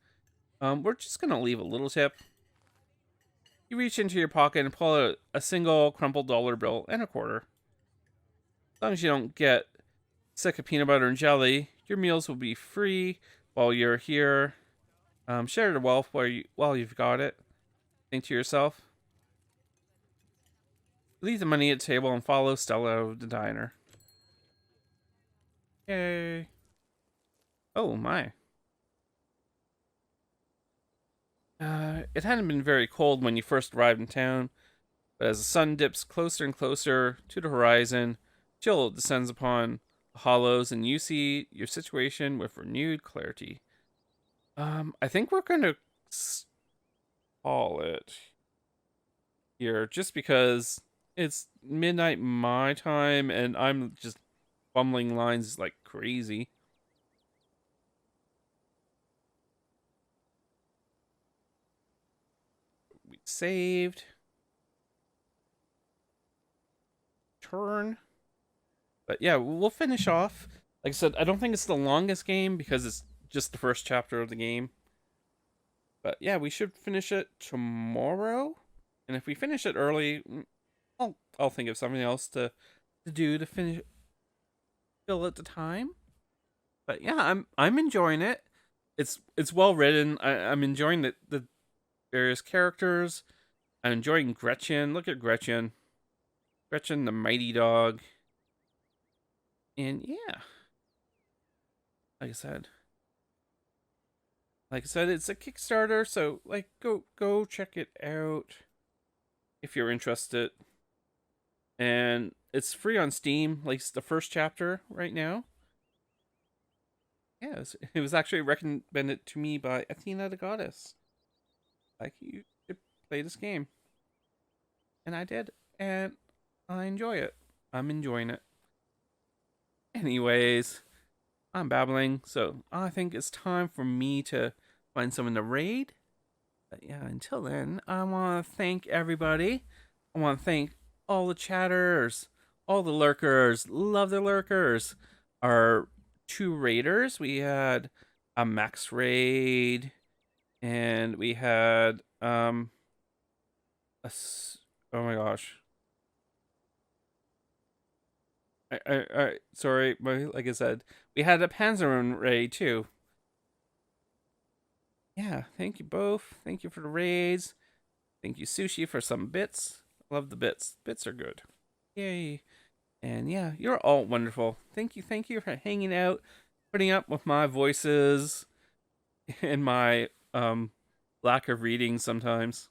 [SPEAKER 1] We're just gonna leave a little tip. You reach into your pocket and pull out a single crumpled dollar bill and a quarter. As long as you don't get sick of peanut butter and jelly, Your meals will be free while you're here. Share the wealth while you've got it. Think to yourself. Leave the money at the table and follow Stella to the diner. Yay. Oh my. It hadn't been very cold when you first arrived in town, but as the sun dips closer and closer to the horizon, chill descends upon the hollows, and you see your situation with renewed clarity. I think we're gonna call it here, just because it's midnight my time, and I'm just bumbling lines like crazy. We saved. Turn. But yeah, we'll finish off. Like I said, I don't think it's the longest game because it's just the first chapter of the game. But yeah, we should finish it tomorrow. And if we finish it early, I'll think of something else to do to finish fill at the time. But yeah, I'm enjoying it. It's well written. I'm enjoying the various characters. I'm enjoying Gretchen. Look at Gretchen. Gretchen the mighty dog. And yeah. Like I said. It's a Kickstarter, so like go check it out if you're interested. And it's free on Steam, like it's the first chapter right now. Yeah, it was actually recommended to me by Athena the Goddess. Like, you should play this game. And I did, and I enjoy it. I'm enjoying it. Anyways, I'm babbling, so I think it's time for me to find someone to raid. But yeah, until then, I want to thank everybody. I want to thank all the chatters, all the lurkers. Love the lurkers. Our 2 raiders. We had a Max raid, and we had oh my gosh. Sorry, like I said, we had a Panzer raid too. Yeah, thank you both. Thank you for the raids. Thank you, Sushi, for some bits. Love the bits. Bits are good. Yay. And yeah, you're all wonderful. Thank you for hanging out, putting up with my voices and my lack of reading sometimes.